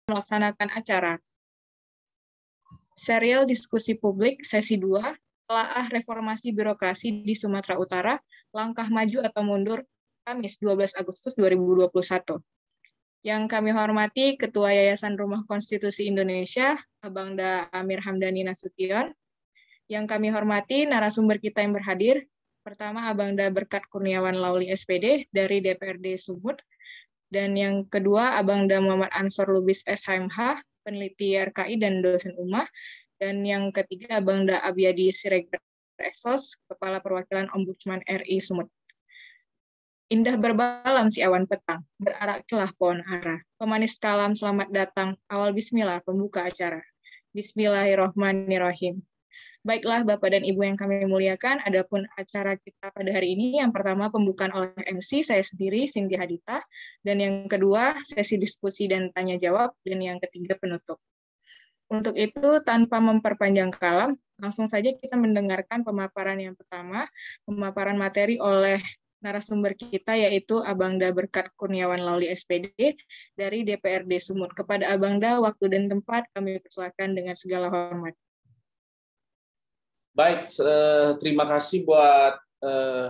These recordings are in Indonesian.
melaksanakan acara. Serial diskusi publik sesi 2, telaah reformasi birokrasi di Sumatera Utara, langkah maju atau mundur, Kamis 12 Agustus 2021. Yang kami hormati Ketua Yayasan Rumah Konstitusi Indonesia, Abangda Amir Hamdani Nasution. Yang kami hormati narasumber kita yang berhadir. Pertama, Abangda Berkat Kurniawan Lauli SPD dari DPRD Sumut. Dan yang kedua, Abangda Muhammad Ansor Lubis SHMH, peneliti RKI dan dosen UMA. Dan yang ketiga, Abangda Abiyadi Siregar Esos, Kepala Perwakilan Ombudsman RI Sumut. Indah berbalam si awan petang, berarak celah pohon ara. Pemanis kalam selamat datang, awal bismillah pembuka acara. Bismillahirrahmanirrahim. Baiklah Bapak dan Ibu yang kami muliakan, adapun acara kita pada hari ini, yang pertama pembukaan oleh MC, saya sendiri, Cynthia Hadita, dan yang kedua sesi diskusi dan tanya jawab, dan yang ketiga penutup. Untuk itu, tanpa memperpanjang kalam, langsung saja kita mendengarkan pemaparan yang pertama, pemaparan materi oleh narasumber kita, yaitu Abangda Berkat Kurniawan Lauli SPD dari DPRD Sumut. Kepada Abangda, waktu dan tempat kami persilakan dengan segala hormat. Baik, terima kasih buat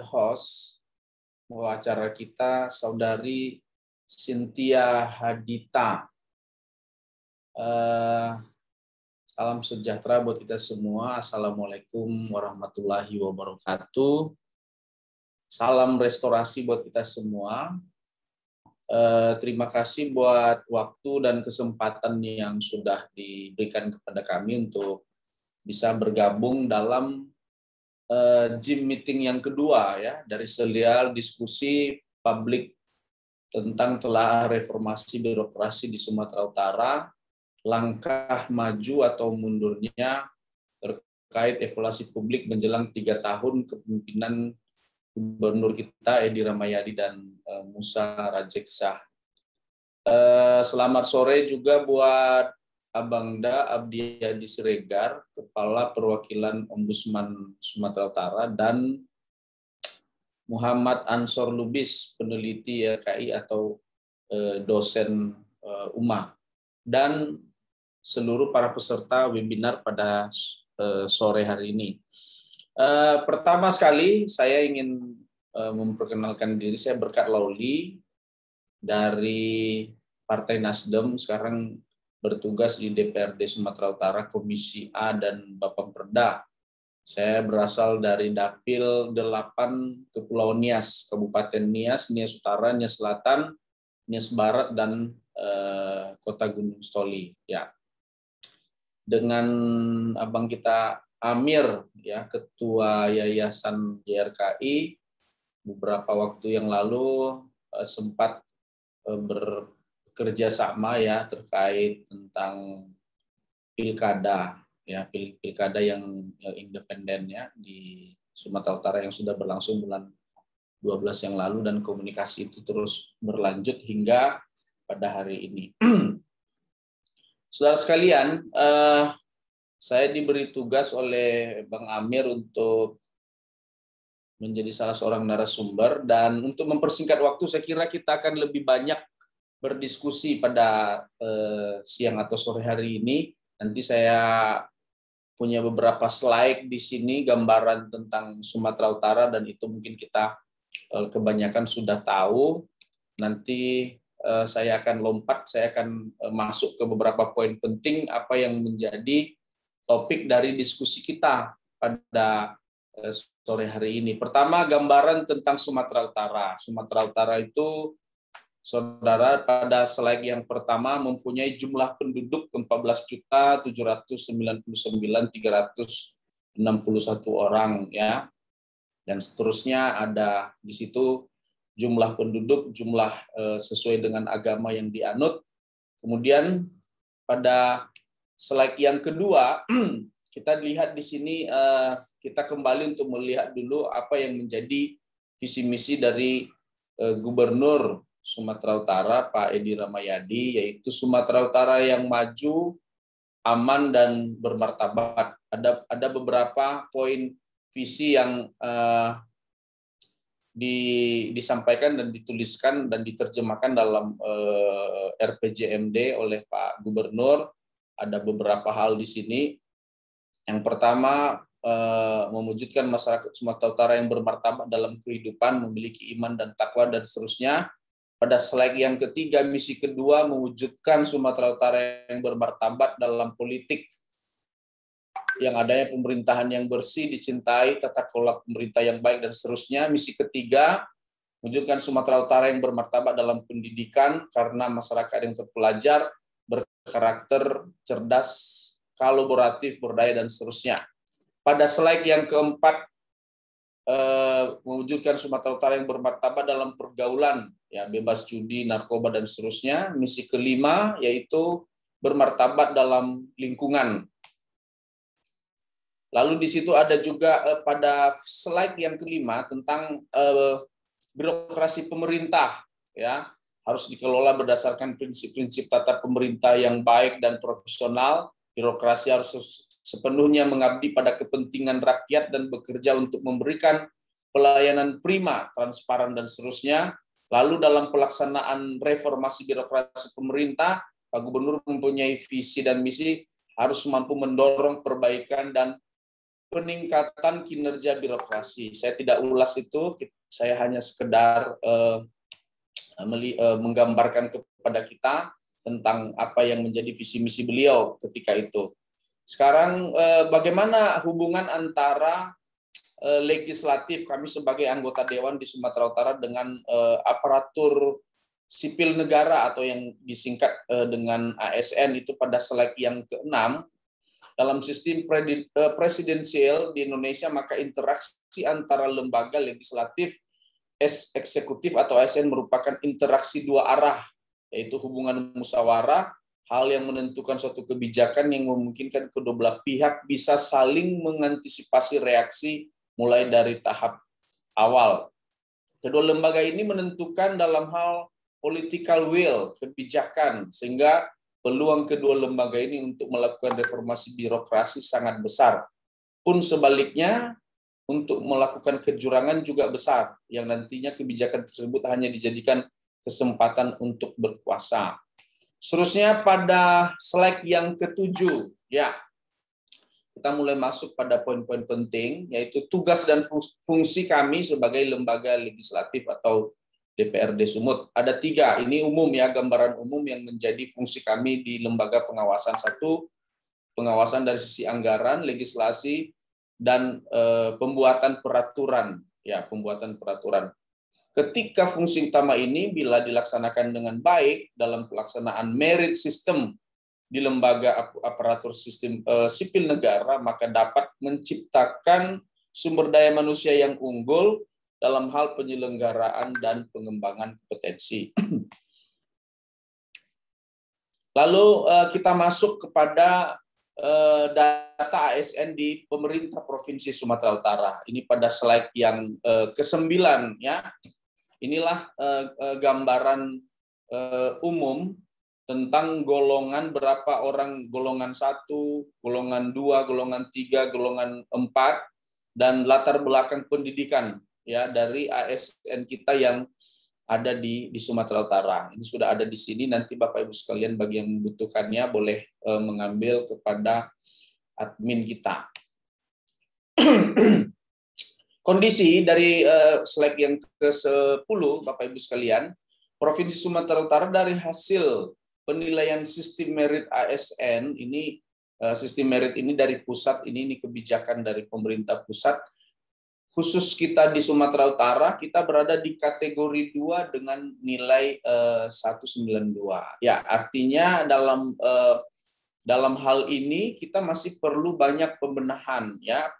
host acara kita, Saudari Cynthia Hadita. Salam sejahtera buat kita semua. Assalamualaikum warahmatullahi wabarakatuh. Salam restorasi buat kita semua. Terima kasih buat waktu dan kesempatan yang sudah diberikan kepada kami untuk bisa bergabung dalam Zoom meeting yang kedua ya dari serial diskusi publik tentang telaah reformasi birokrasi di Sumatera Utara, langkah maju atau mundurnya terkait evaluasi publik menjelang 3 tahun kepemimpinan Gubernur kita Edi Rahmayadi dan Musa Rajeksyah. Selamat sore juga buat Abangda Abiyadi Siregar, Kepala Perwakilan Ombudsman Sumatera Utara, dan Muhammad Ansor Lubis, peneliti RKI atau dosen UMA, dan seluruh para peserta webinar pada sore hari ini. Pertama sekali saya ingin memperkenalkan diri, saya Berkat Lauli dari Partai Nasdem, sekarang bertugas di DPRD Sumatera Utara, Komisi A dan Bapemperda. Saya berasal dari Dapil 8 Kepulauan Nias, Kabupaten Nias, Nias Utara, Nias Selatan, Nias Barat, dan Kota Gunung Stoli. Ya. Dengan abang kita Amir, ya, Ketua Yayasan YRKI, beberapa waktu yang lalu sempat bekerja sama ya terkait tentang pilkada ya, pilkada yang independen ya di Sumatera Utara yang sudah berlangsung bulan 12 yang lalu, dan komunikasi itu terus berlanjut hingga pada hari ini. Saudara sekalian, saya diberi tugas oleh Bang Amir untuk menjadi salah seorang narasumber, dan untuk mempersingkat waktu saya kira kita akan lebih banyak berdiskusi pada siang atau sore hari ini. Nanti saya punya beberapa slide di sini gambaran tentang Sumatera Utara, dan itu mungkin kita kebanyakan sudah tahu. Nanti saya akan lompat, saya akan masuk ke beberapa poin penting apa yang menjadi topik dari diskusi kita pada sore hari ini. Pertama, gambaran tentang Sumatera Utara. Sumatera Utara itu, saudara, pada slide yang pertama mempunyai jumlah penduduk 14.799.361 orang ya. Dan seterusnya ada di situ jumlah penduduk, jumlah sesuai dengan agama yang dianut. Kemudian pada slide yang kedua kita lihat di sini, kita kembali untuk melihat dulu apa yang menjadi visi misi dari Gubernur Sumatera Utara, Pak Edi Rahmayadi, yaitu Sumatera Utara yang maju, aman, dan bermartabat. Ada beberapa poin visi yang disampaikan dan dituliskan dan diterjemahkan dalam RPJMD oleh Pak Gubernur. Ada beberapa hal di sini. Yang pertama, mewujudkan masyarakat Sumatera Utara yang bermartabat dalam kehidupan, memiliki iman dan takwa, dan seterusnya. Pada slide yang ketiga, misi kedua, mewujudkan Sumatera Utara yang bermartabat dalam politik, yang adanya pemerintahan yang bersih, dicintai, tata kelola pemerintah yang baik, dan seterusnya. Misi ketiga, mewujudkan Sumatera Utara yang bermartabat dalam pendidikan, karena masyarakat yang terpelajar, berkarakter, cerdas, kolaboratif, berdaya, dan seterusnya. Pada slide yang keempat, mewujudkan Sumatera Utara yang bermartabat dalam pergaulan, ya, bebas judi, narkoba, dan seterusnya. Misi kelima yaitu bermartabat dalam lingkungan. Lalu di situ ada juga pada slide yang kelima tentang birokrasi pemerintah, ya, harus dikelola berdasarkan prinsip-prinsip tata pemerintah yang baik dan profesional. Birokrasi harus sepenuhnya mengabdi pada kepentingan rakyat dan bekerja untuk memberikan pelayanan prima, transparan, dan seterusnya. Lalu dalam pelaksanaan reformasi birokrasi pemerintah, Pak Gubernur mempunyai visi dan misi harus mampu mendorong perbaikan dan peningkatan kinerja birokrasi. Saya tidak ulas itu, saya hanya sekedar menggambarkan kepada kita tentang apa yang menjadi visi misi beliau ketika itu. Sekarang bagaimana hubungan antara legislatif, kami sebagai anggota Dewan di Sumatera Utara, dengan aparatur sipil negara atau yang disingkat dengan ASN, itu pada slide yang ke-6. Dalam sistem presidensial di Indonesia, maka interaksi antara lembaga legislatif, eksekutif atau ASN merupakan interaksi dua arah, yaitu hubungan musyawarah, hal yang menentukan suatu kebijakan yang memungkinkan kedua belah pihak bisa saling mengantisipasi reaksi mulai dari tahap awal. Kedua lembaga ini menentukan dalam hal political will, kebijakan, sehingga peluang kedua lembaga ini untuk melakukan reformasi birokrasi sangat besar. Pun sebaliknya, untuk melakukan kecurangan juga besar, yang nantinya kebijakan tersebut hanya dijadikan kesempatan untuk berkuasa. Seterusnya pada slide yang ke-7, ya, kita mulai masuk pada poin-poin penting, yaitu tugas dan fungsi kami sebagai lembaga legislatif atau DPRD Sumut. Ada 3, ini umum ya, gambaran umum yang menjadi fungsi kami di lembaga pengawasan. 1, pengawasan dari sisi anggaran, legislasi, dan pembuatan peraturan, ya, pembuatan peraturan. Ketika fungsi utama ini bila dilaksanakan dengan baik dalam pelaksanaan merit system di lembaga aparatur sistem sipil negara, maka dapat menciptakan sumber daya manusia yang unggul dalam hal penyelenggaraan dan pengembangan kompetensi. Lalu kita masuk kepada data ASN di pemerintah Provinsi Sumatera Utara. Ini pada slide yang ke-9, ya. Inilah gambaran umum tentang golongan, berapa orang golongan 1, golongan 2, golongan 3, golongan 4, dan latar belakang pendidikan, ya, dari ASN kita yang ada di Sumatera Utara. Ini sudah ada di sini, nanti Bapak Ibu sekalian bagi yang membutuhkannya boleh mengambil kepada admin kita. Kondisi dari slide yang ke-10, Bapak Ibu sekalian, Provinsi Sumatera Utara dari hasil penilaian sistem merit ASN, ini sistem merit ini dari pusat, ini kebijakan dari pemerintah pusat. Khusus kita di Sumatera Utara, kita berada di kategori 2 dengan nilai 192. Ya, artinya dalam hal ini kita masih perlu banyak pembenahan, ya,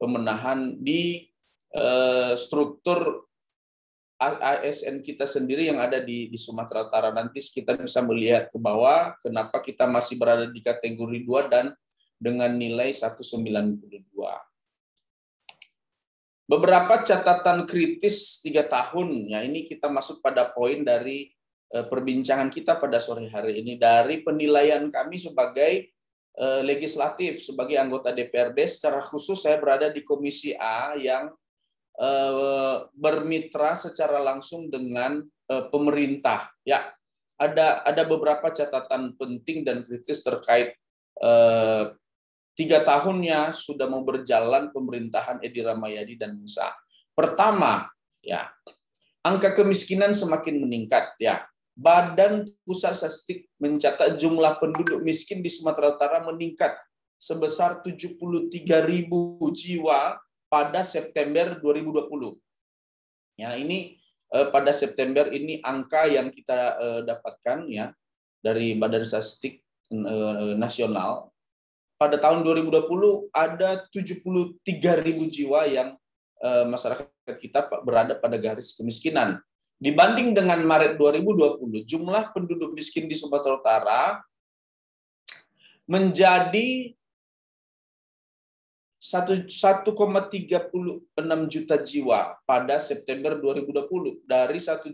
pembenahan di struktur ASN kita sendiri yang ada di Sumatera Utara. Nanti kita bisa melihat ke bawah kenapa kita masih berada di kategori 2 dan dengan nilai 192. Beberapa catatan kritis 3 tahun, ya, ini kita masuk pada poin dari perbincangan kita pada sore hari ini. Dari penilaian kami sebagai legislatif, sebagai anggota DPRD, secara khusus saya berada di Komisi A yang bermitra secara langsung dengan pemerintah. Ya, ada beberapa catatan penting dan kritis terkait 3 tahunnya sudah mau berjalan pemerintahan Edi Rahmayadi dan Musa. Pertama, ya, angka kemiskinan semakin meningkat. Ya, Badan Pusat Statistik mencatat jumlah penduduk miskin di Sumatera Utara meningkat sebesar 73.000 jiwa pada September 2020. Ya, ini pada September ini angka yang kita dapatkan ya dari Badan Statistik Nasional. Pada tahun 2020 ada 73.000 jiwa yang masyarakat kita berada pada garis kemiskinan. Dibanding dengan Maret 2020, jumlah penduduk miskin di Sumatera Utara menjadi 1,36 juta jiwa pada September 2020 dari 1,28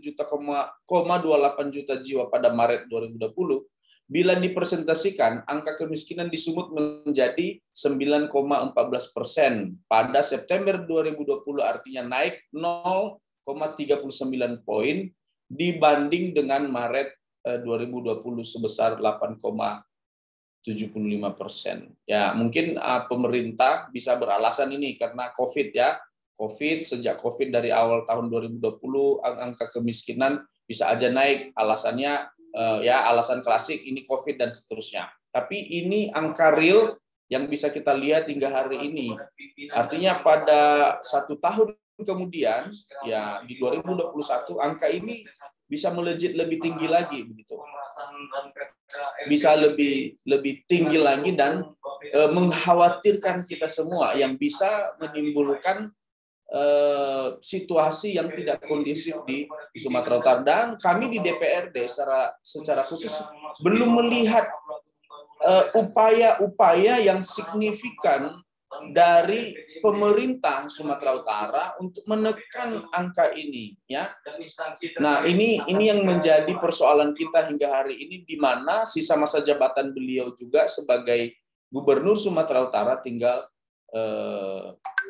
juta jiwa pada Maret 2020. Bila dipresentasikan, angka kemiskinan di Sumut menjadi 9,14% pada September 2020, artinya naik 0,39 poin dibanding dengan Maret 2020 sebesar 8,75%. Ya, mungkin pemerintah bisa beralasan ini karena COVID ya. Sejak COVID dari awal tahun 2020 angka kemiskinan bisa aja naik. Alasannya ya alasan klasik ini COVID dan seterusnya. Tapi ini angka real yang bisa kita lihat hingga hari ini. Artinya pada 1 tahun kemudian ya di 2021 angka ini bisa melejit lebih tinggi lagi begitu. Bisa lebih tinggi lagi dan mengkhawatirkan kita semua yang bisa menimbulkan situasi yang tidak kondusif di Sumatera Utara. Dan kami di DPRD secara khusus belum melihat upaya-upaya yang signifikan dari pemerintah Sumatera Utara untuk menekan angka ini, ya. Nah, ini yang menjadi persoalan kita hingga hari ini, di mana sisa masa jabatan beliau juga sebagai Gubernur Sumatera Utara tinggal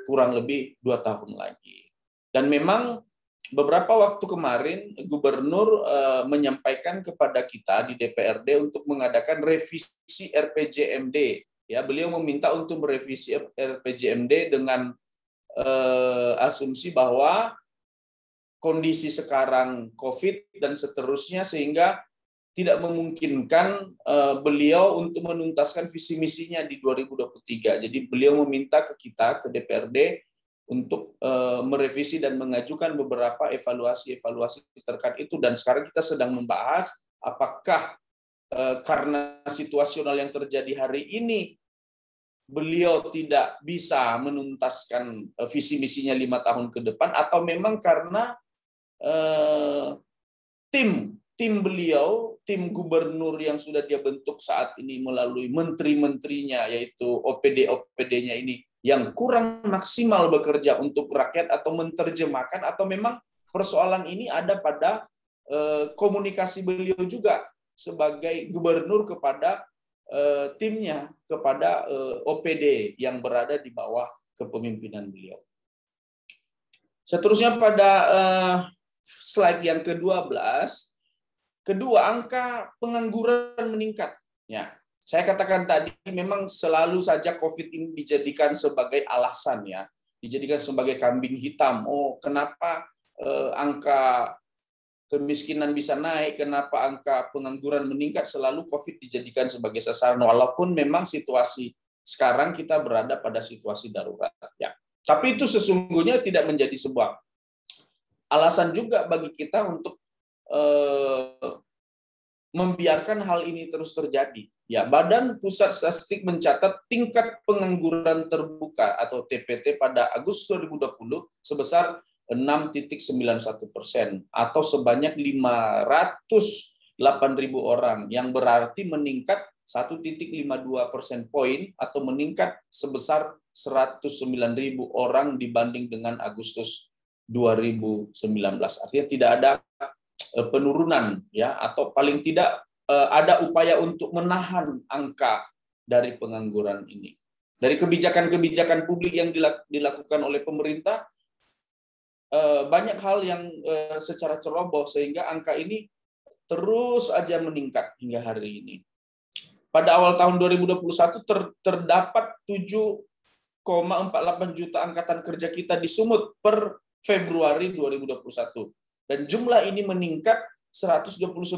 kurang lebih 2 tahun lagi. Dan memang beberapa waktu kemarin Gubernur menyampaikan kepada kita di DPRD untuk mengadakan revisi RPJMD. Ya, beliau meminta untuk merevisi RPJMD dengan asumsi bahwa kondisi sekarang COVID dan seterusnya sehingga tidak memungkinkan beliau untuk menuntaskan visi misinya di 2023. Jadi beliau meminta ke kita, ke DPRD, untuk merevisi dan mengajukan beberapa evaluasi terkait itu. Dan sekarang kita sedang membahas apakah karena situasional yang terjadi hari ini beliau tidak bisa menuntaskan visi misinya 5 tahun ke depan, atau memang karena tim beliau, tim gubernur yang sudah dia bentuk saat ini melalui menteri-menterinya, yaitu OPD-OPD-nya ini yang kurang maksimal bekerja untuk rakyat atau menerjemahkan, atau memang persoalan ini ada pada komunikasi beliau juga sebagai gubernur kepada timnya, kepada OPD yang berada di bawah kepemimpinan beliau. Seterusnya pada slide yang ke-12, kedua, angka pengangguran meningkat. Ya, saya katakan tadi memang selalu saja COVID ini dijadikan sebagai alasan ya, dijadikan sebagai kambing hitam. Oh, kenapa angka kemiskinan bisa naik, kenapa angka pengangguran meningkat, selalu COVID dijadikan sebagai sasaran, walaupun memang situasi sekarang kita berada pada situasi darurat. Ya. Tapi itu sesungguhnya tidak menjadi sebuah alasan juga bagi kita untuk membiarkan hal ini terus terjadi. Ya, Badan Pusat Statistik mencatat tingkat pengangguran terbuka atau TPT pada Agustus 2020 sebesar 6,91% atau sebanyak 508.000 orang, yang berarti meningkat 1,52% poin atau meningkat sebesar 109.000 orang dibanding dengan Agustus 2019. Artinya tidak ada penurunan ya, atau paling tidak ada upaya untuk menahan angka dari pengangguran ini. Dari kebijakan-kebijakan publik yang dilakukan oleh pemerintah, banyak hal yang secara ceroboh sehingga angka ini terus aja meningkat hingga hari ini. Pada awal tahun 2021 terdapat 7,48 juta angkatan kerja kita di Sumut per Februari 2021. Dan jumlah ini meningkat 129.000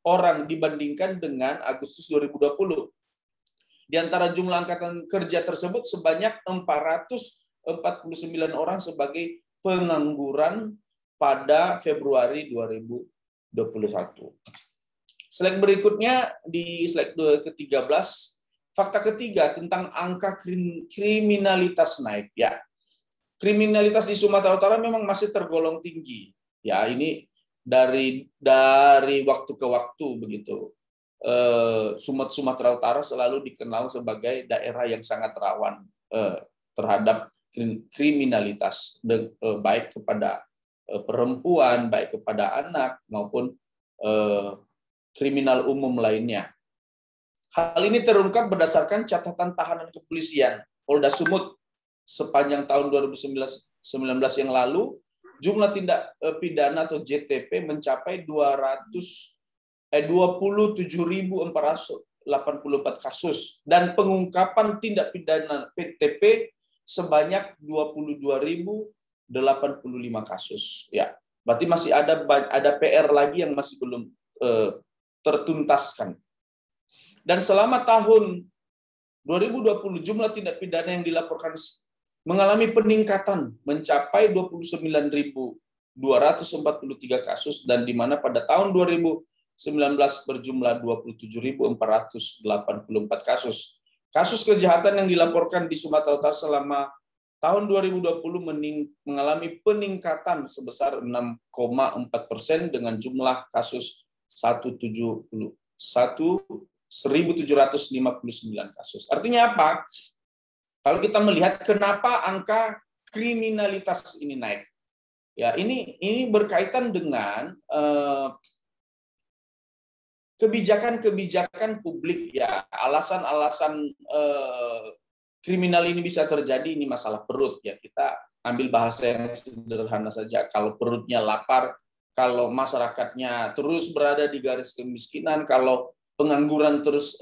orang dibandingkan dengan Agustus 2020. Di antara jumlah angkatan kerja tersebut sebanyak 449 orang sebagai pengangguran pada Februari 2021. Slide berikutnya di slide ke-13, fakta ketiga tentang angka kriminalitas naik. Ya, kriminalitas di Sumatera Utara memang masih tergolong tinggi. Ya, ini dari waktu ke waktu begitu. Sumatera Utara selalu dikenal sebagai daerah yang sangat rawan terhadap kriminalitas, baik kepada perempuan, baik kepada anak, maupun kriminal umum lainnya. Hal ini terungkap berdasarkan catatan tahanan kepolisian Polda Sumut sepanjang tahun 2019 yang lalu. Jumlah tindak pidana atau JTP mencapai 27.484 kasus dan pengungkapan tindak pidana PTP sebanyak 22.085 kasus. Ya, berarti masih ada PR lagi yang masih belum tertuntaskan. Dan selama tahun 2020 jumlah tindak pidana yang dilaporkan mengalami peningkatan mencapai 29.243 kasus, dan di mana pada tahun 2019 berjumlah 27.484 kasus. Kasus kejahatan yang dilaporkan di Sumatera Utara selama tahun 2020 mengalami peningkatan sebesar 6,4% dengan jumlah kasus 1.759 kasus. Artinya apa? Kalau kita melihat kenapa angka kriminalitas ini naik, ya ini berkaitan dengan kebijakan publik, ya, alasan-alasan kriminal ini bisa terjadi. Ini masalah perut, ya, kita ambil bahasa yang sederhana saja. Kalau perutnya lapar, kalau masyarakatnya terus berada di garis kemiskinan, kalau pengangguran terus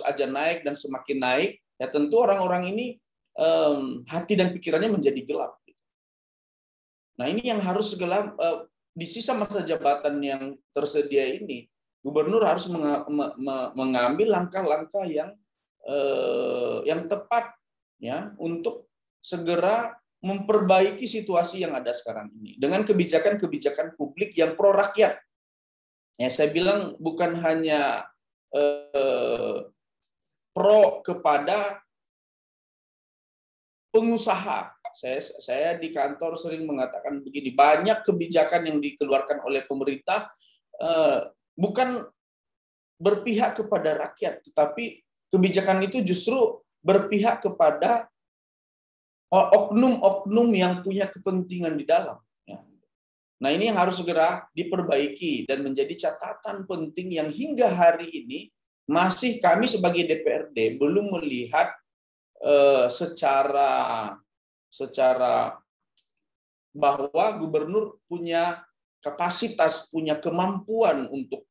aja naik dan semakin naik, ya tentu orang-orang ini hati dan pikirannya menjadi gelap. Nah, ini yang harus segera di sisa masa jabatan yang tersedia ini, gubernur harus mengambil langkah-langkah yang tepat, ya, untuk segera memperbaiki situasi yang ada sekarang ini dengan kebijakan-kebijakan publik yang pro rakyat. Ya, saya bilang bukan hanya pro kepada pengusaha. Saya di kantor sering mengatakan begini, banyak kebijakan yang dikeluarkan oleh pemerintah bukan berpihak kepada rakyat, tetapi kebijakan itu justru berpihak kepada oknum-oknum yang punya kepentingan di dalam. Nah, ini yang harus segera diperbaiki dan menjadi catatan penting yang hingga hari ini masih kami sebagai DPRD belum melihat secara bahwa gubernur punya kapasitas, punya kemampuan untuk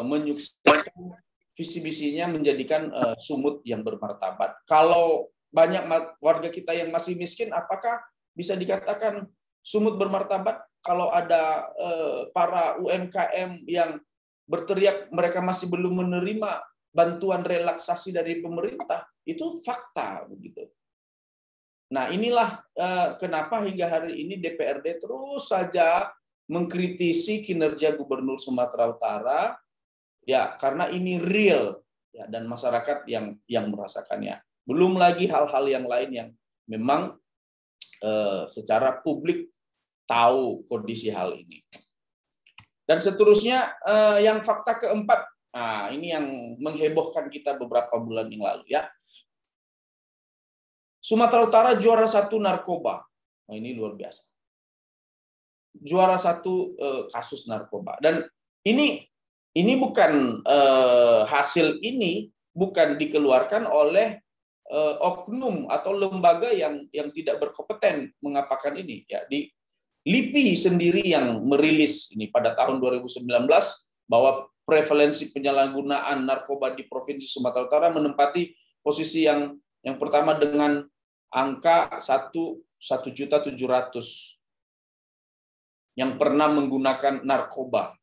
menyukseskan visi misinya menjadikan Sumut yang bermartabat. Kalau banyak warga kita yang masih miskin, apakah bisa dikatakan Sumut bermartabat? Kalau ada para UMKM yang berteriak mereka masih belum menerima bantuan relaksasi dari pemerintah, itu fakta begitu. Nah, inilah kenapa hingga hari ini DPRD terus saja mengkritisi kinerja Gubernur Sumatera Utara, ya, karena ini real, ya, dan masyarakat yang merasakannya. Belum lagi hal-hal yang lain yang memang secara publik tahu kondisi hal ini. Dan seterusnya yang fakta keempat, nah ini yang menghebohkan kita beberapa bulan yang lalu, ya. Sumatera Utara juara 1 narkoba. Nah, ini luar biasa. Juara 1 kasus narkoba. Dan ini bukan hasil ini bukan dikeluarkan oleh oknum atau lembaga yang tidak berkompeten mengapakan ini. Ya, di LIPI sendiri yang merilis ini pada tahun 2019 bahwa prevalensi penyalahgunaan narkoba di Provinsi Sumatera Utara menempati posisi yang pertama dengan angka 1.700.000 yang pernah menggunakan narkoba.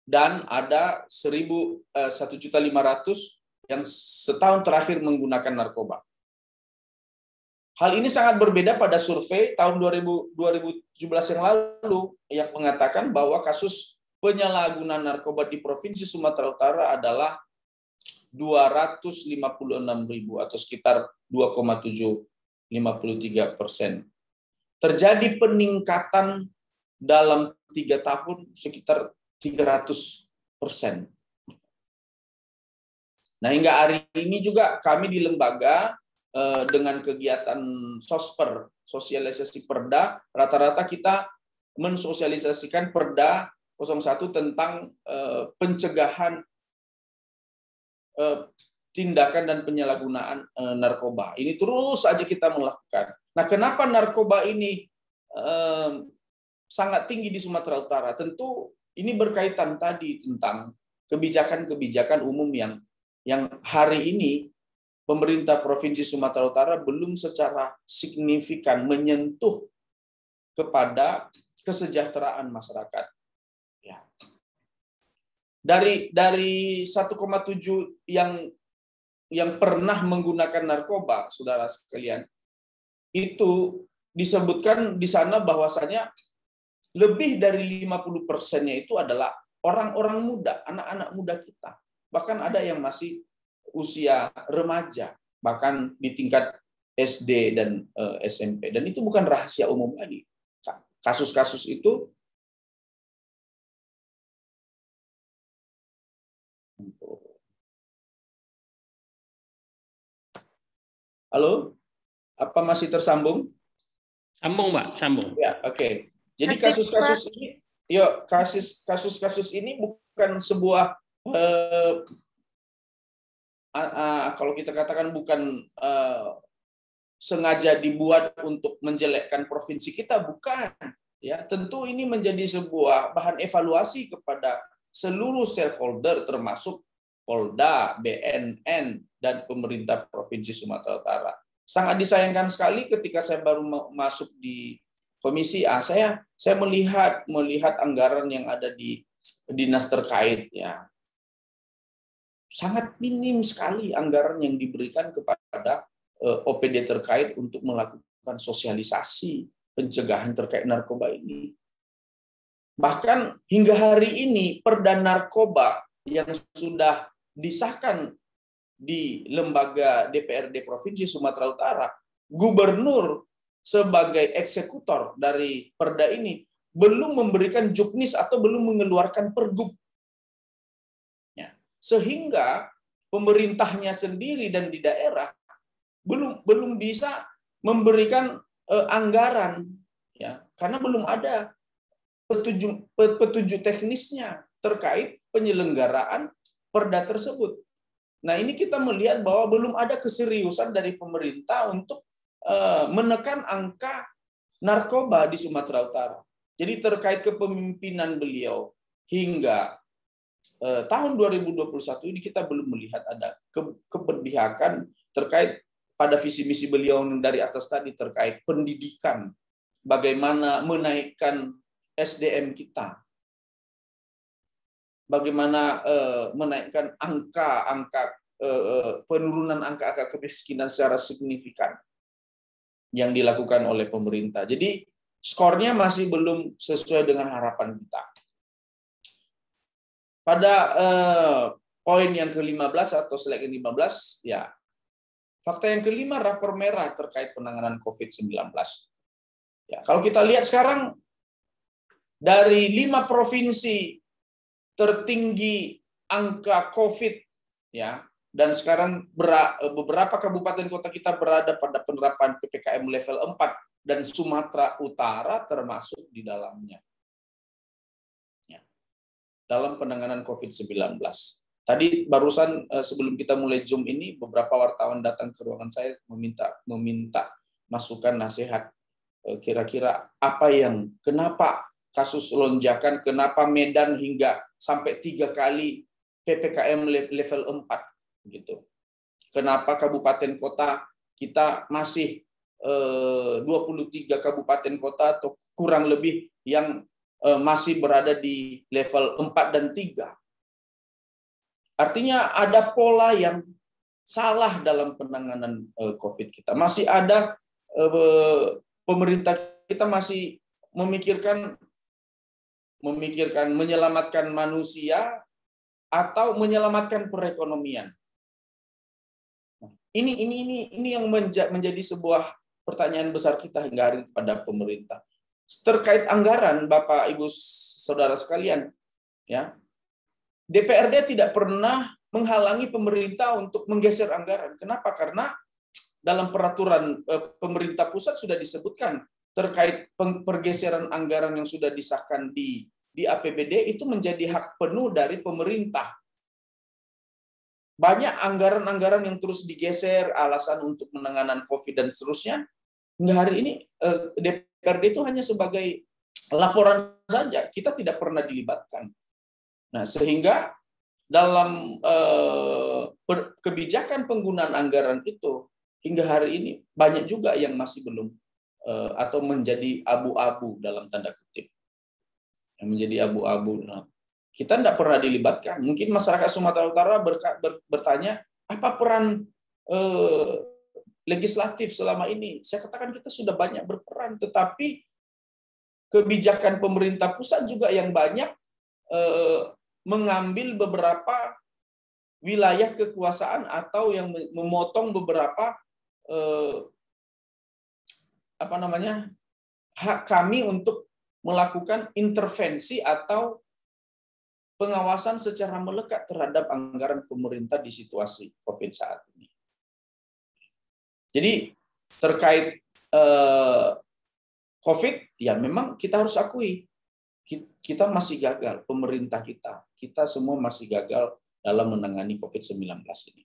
Dan ada 1.500.000 yang setahun terakhir menggunakan narkoba. Hal ini sangat berbeda pada survei tahun 2017 yang lalu yang mengatakan bahwa kasus penyalahgunaan narkoba di Provinsi Sumatera Utara adalah 256.000 atau sekitar 2,753%. Terjadi peningkatan dalam 3 tahun sekitar 300%. Nah, hingga hari ini juga kami di lembaga dengan kegiatan sosper, sosialisasi perda, rata-rata kita mensosialisasikan perda 01 tentang pencegahan tindakan dan penyalahgunaan narkoba. Ini terus saja kita melakukan. Nah, kenapa narkoba ini sangat tinggi di Sumatera Utara? Tentu ini berkaitan tadi tentang kebijakan-kebijakan umum yang hari ini pemerintah Provinsi Sumatera Utara belum secara signifikan menyentuh kepada kesejahteraan masyarakat. Ya. Dari 1,7 yang pernah menggunakan narkoba, saudara sekalian, itu disebutkan di sana bahwasanya lebih dari 50%-nya itu adalah orang-orang muda, anak-anak muda kita. Bahkan ada yang masih usia remaja, bahkan di tingkat SD dan SMP. Dan itu bukan rahasia umum lagi. Kasus-kasus itu Halo? Apa masih tersambung? Sambung, Pak, sambung. Ya, oke. Jadi kasus-kasus ini, kasus-kasus ini bukan sebuah kalau kita katakan bukan sengaja dibuat untuk menjelekkan provinsi kita, bukan. Ya, tentu ini menjadi sebuah bahan evaluasi kepada seluruh stakeholder termasuk Polda, BNN, dan pemerintah Provinsi Sumatera Utara. Sangat disayangkan sekali ketika saya baru masuk di Komisi A, saya melihat anggaran yang ada di dinas terkait, ya. Sangat minim sekali anggaran yang diberikan kepada OPD terkait untuk melakukan sosialisasi pencegahan terkait narkoba ini. Bahkan hingga hari ini Perda Narkoba yang sudah disahkan di lembaga DPRD Provinsi Sumatera Utara, gubernur sebagai eksekutor dari perda ini belum memberikan juknis atau belum mengeluarkan pergub. Ya. Sehingga pemerintahnya sendiri dan di daerah belum bisa memberikan anggaran, ya, karena belum ada petunjuk teknisnya terkait penyelenggaraan perda tersebut. Nah, ini kita melihat bahwa belum ada keseriusan dari pemerintah untuk menekan angka narkoba di Sumatera Utara. Jadi terkait kepemimpinan beliau hingga tahun 2021 ini kita belum melihat ada keberpihakan terkait pada visi misi beliau dari atas tadi terkait pendidikan, bagaimana menaikkan SDM kita, bagaimana menaikkan penurunan angka kemiskinan secara signifikan yang dilakukan oleh pemerintah. Jadi skornya masih belum sesuai dengan harapan kita. Pada poin yang ke-15 atau slide 15, ya, fakta yang kelima, rapor merah terkait penanganan COVID-19. Ya, kalau kita lihat sekarang dari 5 provinsi tertinggi angka COVID, ya, dan sekarang beberapa kabupaten kota kita berada pada penerapan PPKM level 4 dan Sumatera Utara termasuk di dalamnya. Ya. Dalam penanganan COVID-19. Tadi barusan sebelum kita mulai Zoom ini, beberapa wartawan datang ke ruangan saya meminta masukan nasihat. Kira-kira kenapa kasus lonjakan, kenapa Medan hingga sampai 3 kali PPKM level 4 gitu. Kenapa kabupaten kota kita masih 23 kabupaten kota atau kurang lebih yang masih berada di level 4 dan 3. Artinya ada pola yang salah dalam penanganan COVID kita. Masih ada pemerintah kita masih memikirkan menyelamatkan manusia atau menyelamatkan perekonomian. Ini yang menjadi sebuah pertanyaan besar kita hingga hari ini kepada pemerintah. Terkait anggaran, Bapak Ibu Saudara sekalian, ya. DPRD tidak pernah menghalangi pemerintah untuk menggeser anggaran. Kenapa? Karena dalam peraturan pemerintah pusat sudah disebutkan terkait pergeseran anggaran yang sudah disahkan di APBD itu menjadi hak penuh dari pemerintah. Banyak anggaran-anggaran yang terus digeser, alasan untuk penanganan COVID dan seterusnya. Hingga hari ini DPRD itu hanya sebagai laporan saja, kita tidak pernah dilibatkan. Nah, sehingga dalam kebijakan penggunaan anggaran itu hingga hari ini banyak juga yang masih belum atau menjadi abu-abu dalam tanda kutip. Yang menjadi abu-abu. Nah, kita tidak pernah dilibatkan. Mungkin masyarakat Sumatera Utara bertanya, apa peran legislatif selama ini? Saya katakan kita sudah banyak berperan, tetapi kebijakan pemerintah pusat juga yang banyak mengambil beberapa wilayah kekuasaan atau yang memotong beberapa hak kami untuk melakukan intervensi atau pengawasan secara melekat terhadap anggaran pemerintah di situasi COVID saat ini. Jadi terkait COVID, ya memang kita harus akui kita masih gagal, pemerintah kita semua masih gagal dalam menangani COVID-19 ini.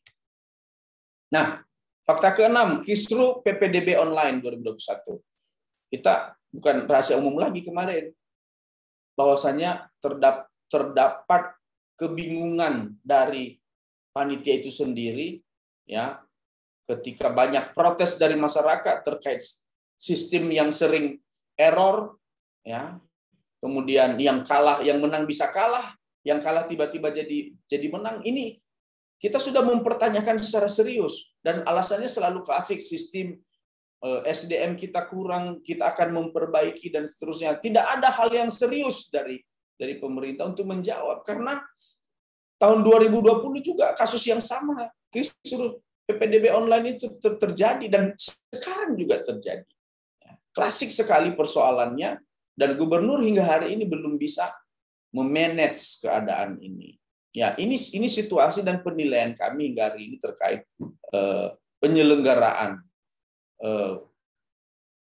Nah, fakta ke-6, kisru PPDB online 2021. Kita bukan rahasia umum lagi kemarin, bahwasanya terdapat kebingungan dari panitia itu sendiri, ya, ketika banyak protes dari masyarakat terkait sistem yang sering error, ya. Kemudian yang kalah, yang menang bisa kalah, yang kalah tiba-tiba jadi menang. Ini kita sudah mempertanyakan secara serius dan alasannya selalu klasik, sistem SDM kita kurang, kita akan memperbaiki dan seterusnya. Tidak ada hal yang serius dari pemerintah untuk menjawab karena tahun 2020 juga kasus yang sama, kisru PPDB online itu terjadi dan sekarang juga terjadi. Klasik sekali persoalannya. Dan gubernur hingga hari ini belum bisa memanage keadaan ini. Ya, ini situasi dan penilaian kami hingga hari ini terkait penyelenggaraan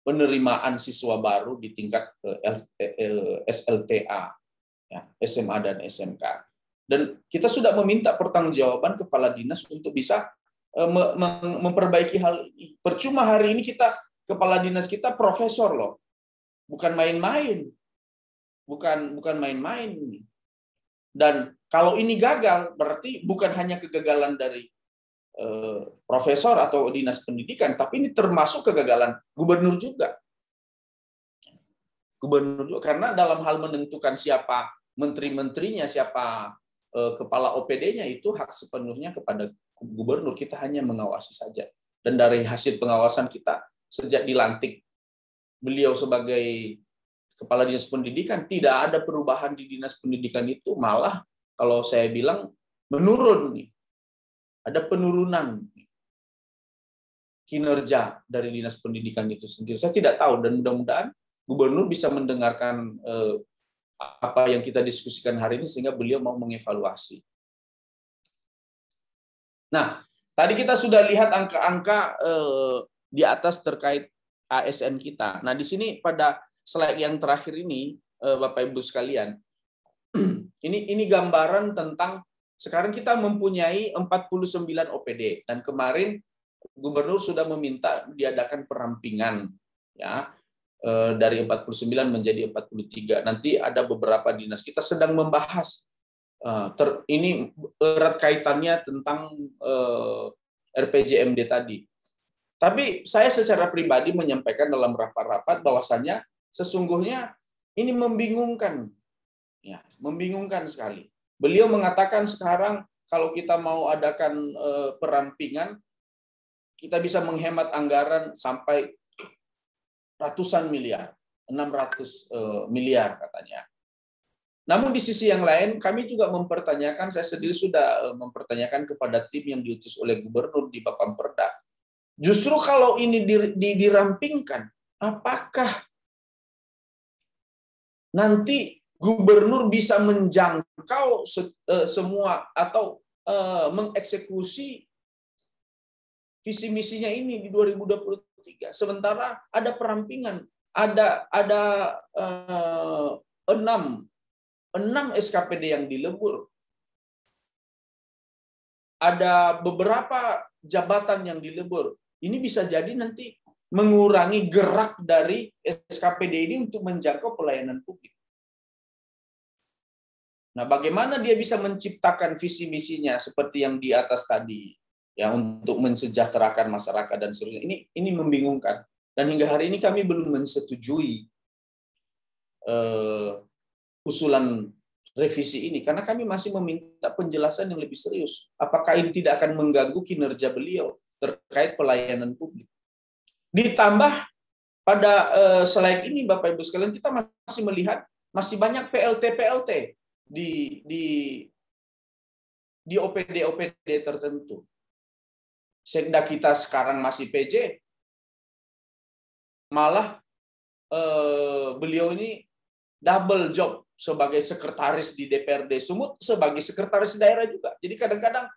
penerimaan siswa baru di tingkat SLTA, ya, SMA dan SMK. Dan kita sudah meminta pertanggungjawaban kepala dinas untuk bisa memperbaiki hal ini. Percuma hari ini kepala dinas kita profesor loh. Bukan main-main. Bukan main-main. Dan kalau ini gagal, berarti bukan hanya kegagalan dari profesor atau dinas pendidikan, tapi ini termasuk kegagalan gubernur juga. Karena dalam hal menentukan siapa menteri-menterinya, siapa kepala OPD-nya, itu hak sepenuhnya kepada gubernur. Kita hanya mengawasi saja. Dan dari hasil pengawasan kita, sejak dilantik beliau sebagai kepala dinas pendidikan, tidak ada perubahan di dinas pendidikan itu, malah kalau saya bilang menurun nih. Ada penurunan kinerja dari dinas pendidikan itu sendiri. Saya tidak tahu dan mudah-mudahan gubernur bisa mendengarkan apa yang kita diskusikan hari ini sehingga beliau mau mengevaluasi. Nah, tadi kita sudah lihat angka-angka di atas terkait ASN kita. Nah, di sini pada slide yang terakhir ini, Bapak Ibu sekalian, ini gambaran tentang Sekarang kita mempunyai 49 OPD dan kemarin Gubernur sudah meminta diadakan perampingan ya dari 49 menjadi 43. Nanti ada beberapa dinas kita sedang membahas ini erat kaitannya tentang RPJMD tadi. Tapi saya secara pribadi menyampaikan dalam rapat-rapat bahwasanya sesungguhnya ini membingungkan. Ya, membingungkan sekali. Beliau mengatakan sekarang kalau kita mau adakan perampingan, kita bisa menghemat anggaran sampai ratusan miliar, 600 miliar katanya. Namun di sisi yang lain, kami juga mempertanyakan, saya sendiri sudah mempertanyakan kepada tim yang diutus oleh Gubernur di Bapamperda. Justru kalau ini dirampingkan, apakah nanti Gubernur bisa menjangkau semua atau mengeksekusi visi misinya ini di 2023? Sementara ada perampingan, ada 6 SKPD yang dilebur. Ada beberapa jabatan yang dilebur. Ini bisa jadi nanti mengurangi gerak dari SKPD ini untuk menjangkau pelayanan publik. Nah, bagaimana dia bisa menciptakan visi misinya seperti yang di atas tadi, ya, untuk mensejahterakan masyarakat dan seterusnya. Ini membingungkan. Dan hingga hari ini kami belum menyetujui usulan revisi ini karena kami masih meminta penjelasan yang lebih serius. Apakah ini tidak akan mengganggu kinerja beliau terkait pelayanan publik? Ditambah pada slide ini Bapak Ibu sekalian, kita masih melihat masih banyak PLT di OPD tertentu. Sekda kita sekarang masih PJ, malah beliau ini double job sebagai sekretaris di DPRD Sumut, sebagai sekretaris daerah juga. Jadi kadang-kadang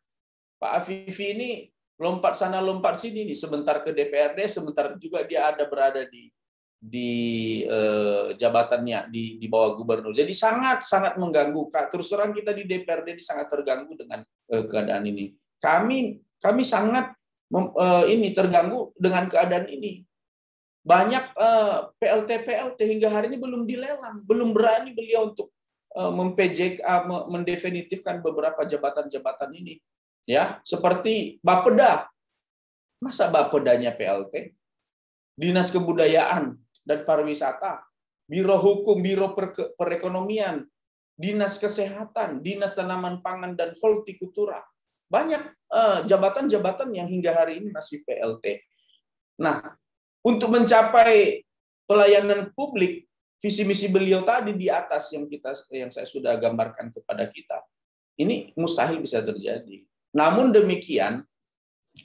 Pak Afifi ini lompat sana lompat sini nih, sebentar ke DPRD, sebentar juga dia berada di jabatannya di bawah gubernur. Jadi sangat mengganggu. Terus terang kita di DPRD sangat terganggu dengan keadaan ini. Kami sangat terganggu dengan keadaan ini. Banyak PLT hingga hari ini belum dilelang, belum berani beliau untuk mendefinitifkan beberapa jabatan-jabatan ini. Ya, seperti Bapeda. Masa Bapedanya PLT? Dinas Kebudayaan dan Pariwisata, Biro Hukum, Biro Perekonomian, Dinas Kesehatan, Dinas Tanaman Pangan dan Hortikultura. Banyak jabatan-jabatan yang hingga hari ini masih PLT. Nah, untuk mencapai pelayanan publik, visi misi beliau tadi di atas yang saya sudah gambarkan kepada kita, ini mustahil bisa terjadi. Namun demikian,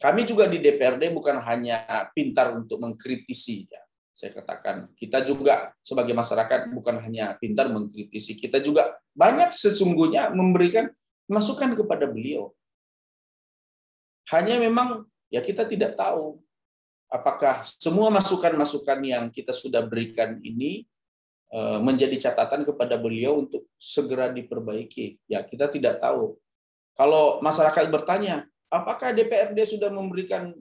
kami juga di DPRD bukan hanya pintar untuk mengkritisi, ya. Saya katakan, kita juga sebagai masyarakat bukan hanya pintar mengkritisi, kita juga banyak sesungguhnya memberikan masukan kepada beliau. Hanya memang ya kita tidak tahu apakah semua masukan-masukan yang kita sudah berikan ini menjadi catatan kepada beliau untuk segera diperbaiki. Ya, kita tidak tahu. Kalau masyarakat bertanya, apakah DPRD sudah memberikan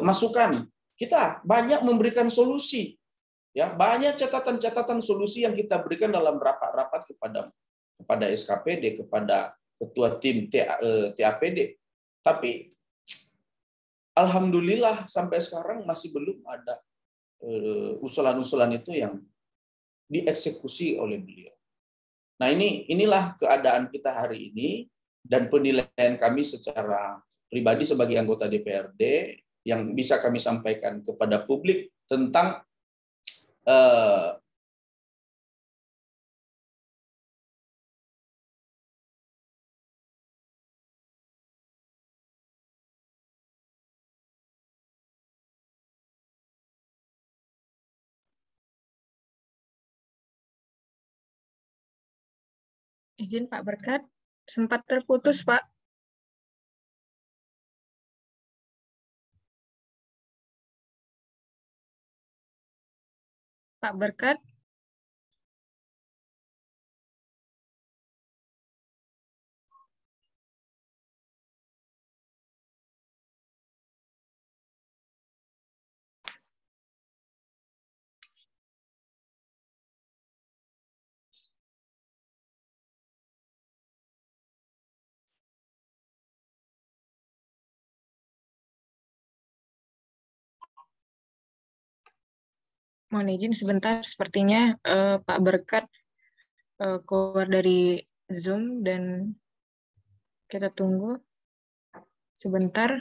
masukan? Kita banyak memberikan solusi. Ya, banyak catatan-catatan solusi yang kita berikan dalam rapat-rapat kepada SKPD, kepada ketua tim TAPD. Tapi alhamdulillah sampai sekarang masih belum ada usulan-usulan itu yang dieksekusi oleh beliau. Nah, inilah keadaan kita hari ini dan penilaian kami secara pribadi sebagai anggota DPRD yang bisa kami sampaikan kepada publik tentang Izin Pak Berkat, sempat terputus Pak. Pak Berkat. Mohon izin sebentar, sepertinya Pak Berkat keluar dari Zoom dan kita tunggu sebentar.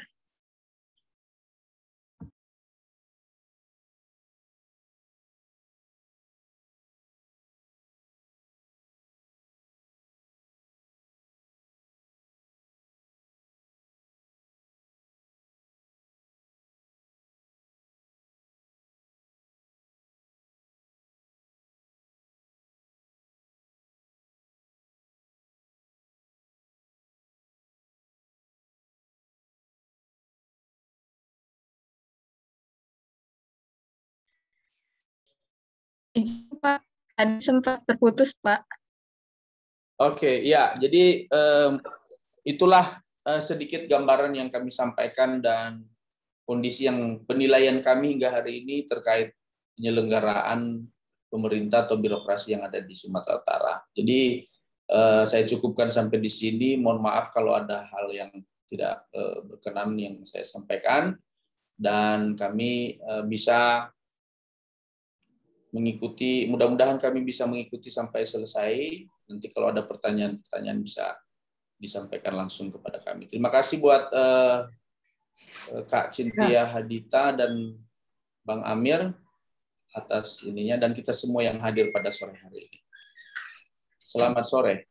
Izin, Pak, tadi sempat terputus, Pak. Oke, ya. Jadi itulah sedikit gambaran yang kami sampaikan dan kondisi yang penilaian kami hingga hari ini terkait penyelenggaraan pemerintah atau birokrasi yang ada di Sumatera Utara. Jadi saya cukupkan sampai di sini. Mohon maaf kalau ada hal yang tidak berkenan yang saya sampaikan, dan kami bisa mengikuti, mudah-mudahan kami bisa mengikuti sampai selesai. Nanti kalau ada pertanyaan-pertanyaan bisa disampaikan langsung kepada kami. Terima kasih buat Kak Cynthia Hadita dan Bang Amir atas ininya, dan kita semua yang hadir pada sore hari ini. Selamat sore.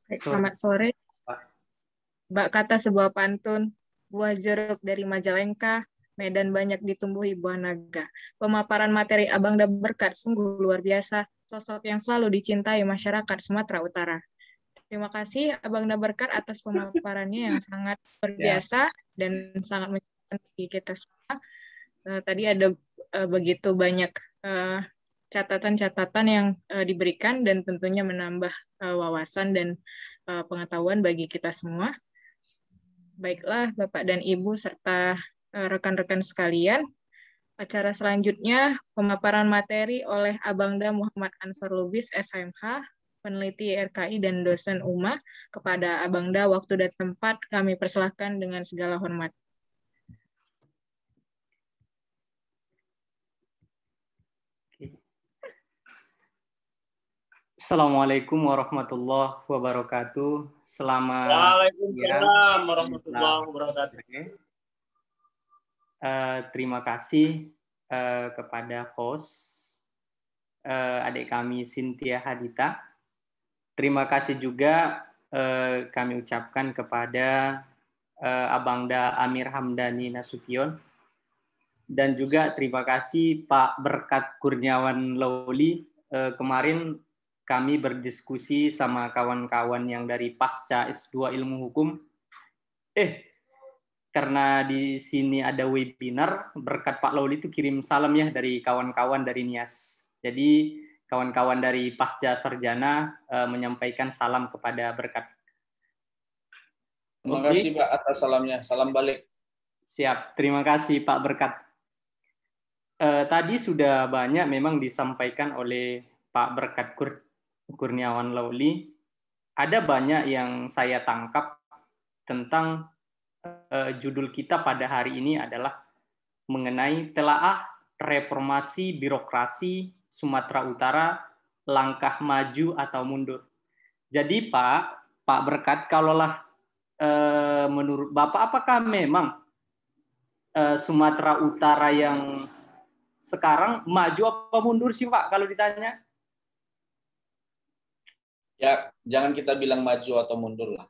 Baik, selamat sore. Mbak kata sebuah pantun, buah jeruk dari Majalengka, Medan banyak ditumbuhi buah naga. Pemaparan materi Abangda Berkat sungguh luar biasa, sosok yang selalu dicintai masyarakat Sumatera Utara. Terima kasih Abangda Berkat atas pemaparannya yang sangat luar biasa dan sangat menyenangkan bagi kita semua. Tadi ada begitu banyak catatan-catatan yang diberikan dan tentunya menambah wawasan dan pengetahuan bagi kita semua. Baiklah Bapak dan Ibu serta rekan-rekan sekalian, acara selanjutnya pemaparan materi oleh Abangda Muhammad Ansar Lubis, SMH, peneliti RKI dan dosen UMA. Kepada Abangda waktu dan tempat kami persilahkan dengan segala hormat. Assalamualaikum warahmatullahi wabarakatuh. Selamat Waalaikumsalam warahmatullahi wabarakatuh. Terima kasih kepada host adik kami Cynthia Hadita. Terima kasih juga kami ucapkan kepada Abangda Amir Hamdani Nasution, dan juga terima kasih Pak Berkat Kurniawan Lawli. Kemarin kami berdiskusi sama kawan-kawan yang dari pasca S2 Ilmu Hukum. Karena di sini ada webinar, berkat Pak Lawli itu kirim salam ya dari kawan-kawan dari NIAS. Jadi kawan-kawan dari pasca sarjana menyampaikan salam kepada Berkat. Terima kasih Pak atas salamnya. Salam balik. Siap, terima kasih Pak Berkat. Tadi sudah banyak memang disampaikan oleh Pak Berkat Kurniawan Lawli. Ada banyak yang saya tangkap tentang judul kita pada hari ini adalah mengenai telaah reformasi birokrasi Sumatera Utara, langkah maju atau mundur. Jadi Pak Berkat, kalaulah menurut Bapak, apakah memang Sumatera Utara yang sekarang maju apa mundur sih Pak kalau ditanya? Ya, jangan kita bilang maju atau mundur lah.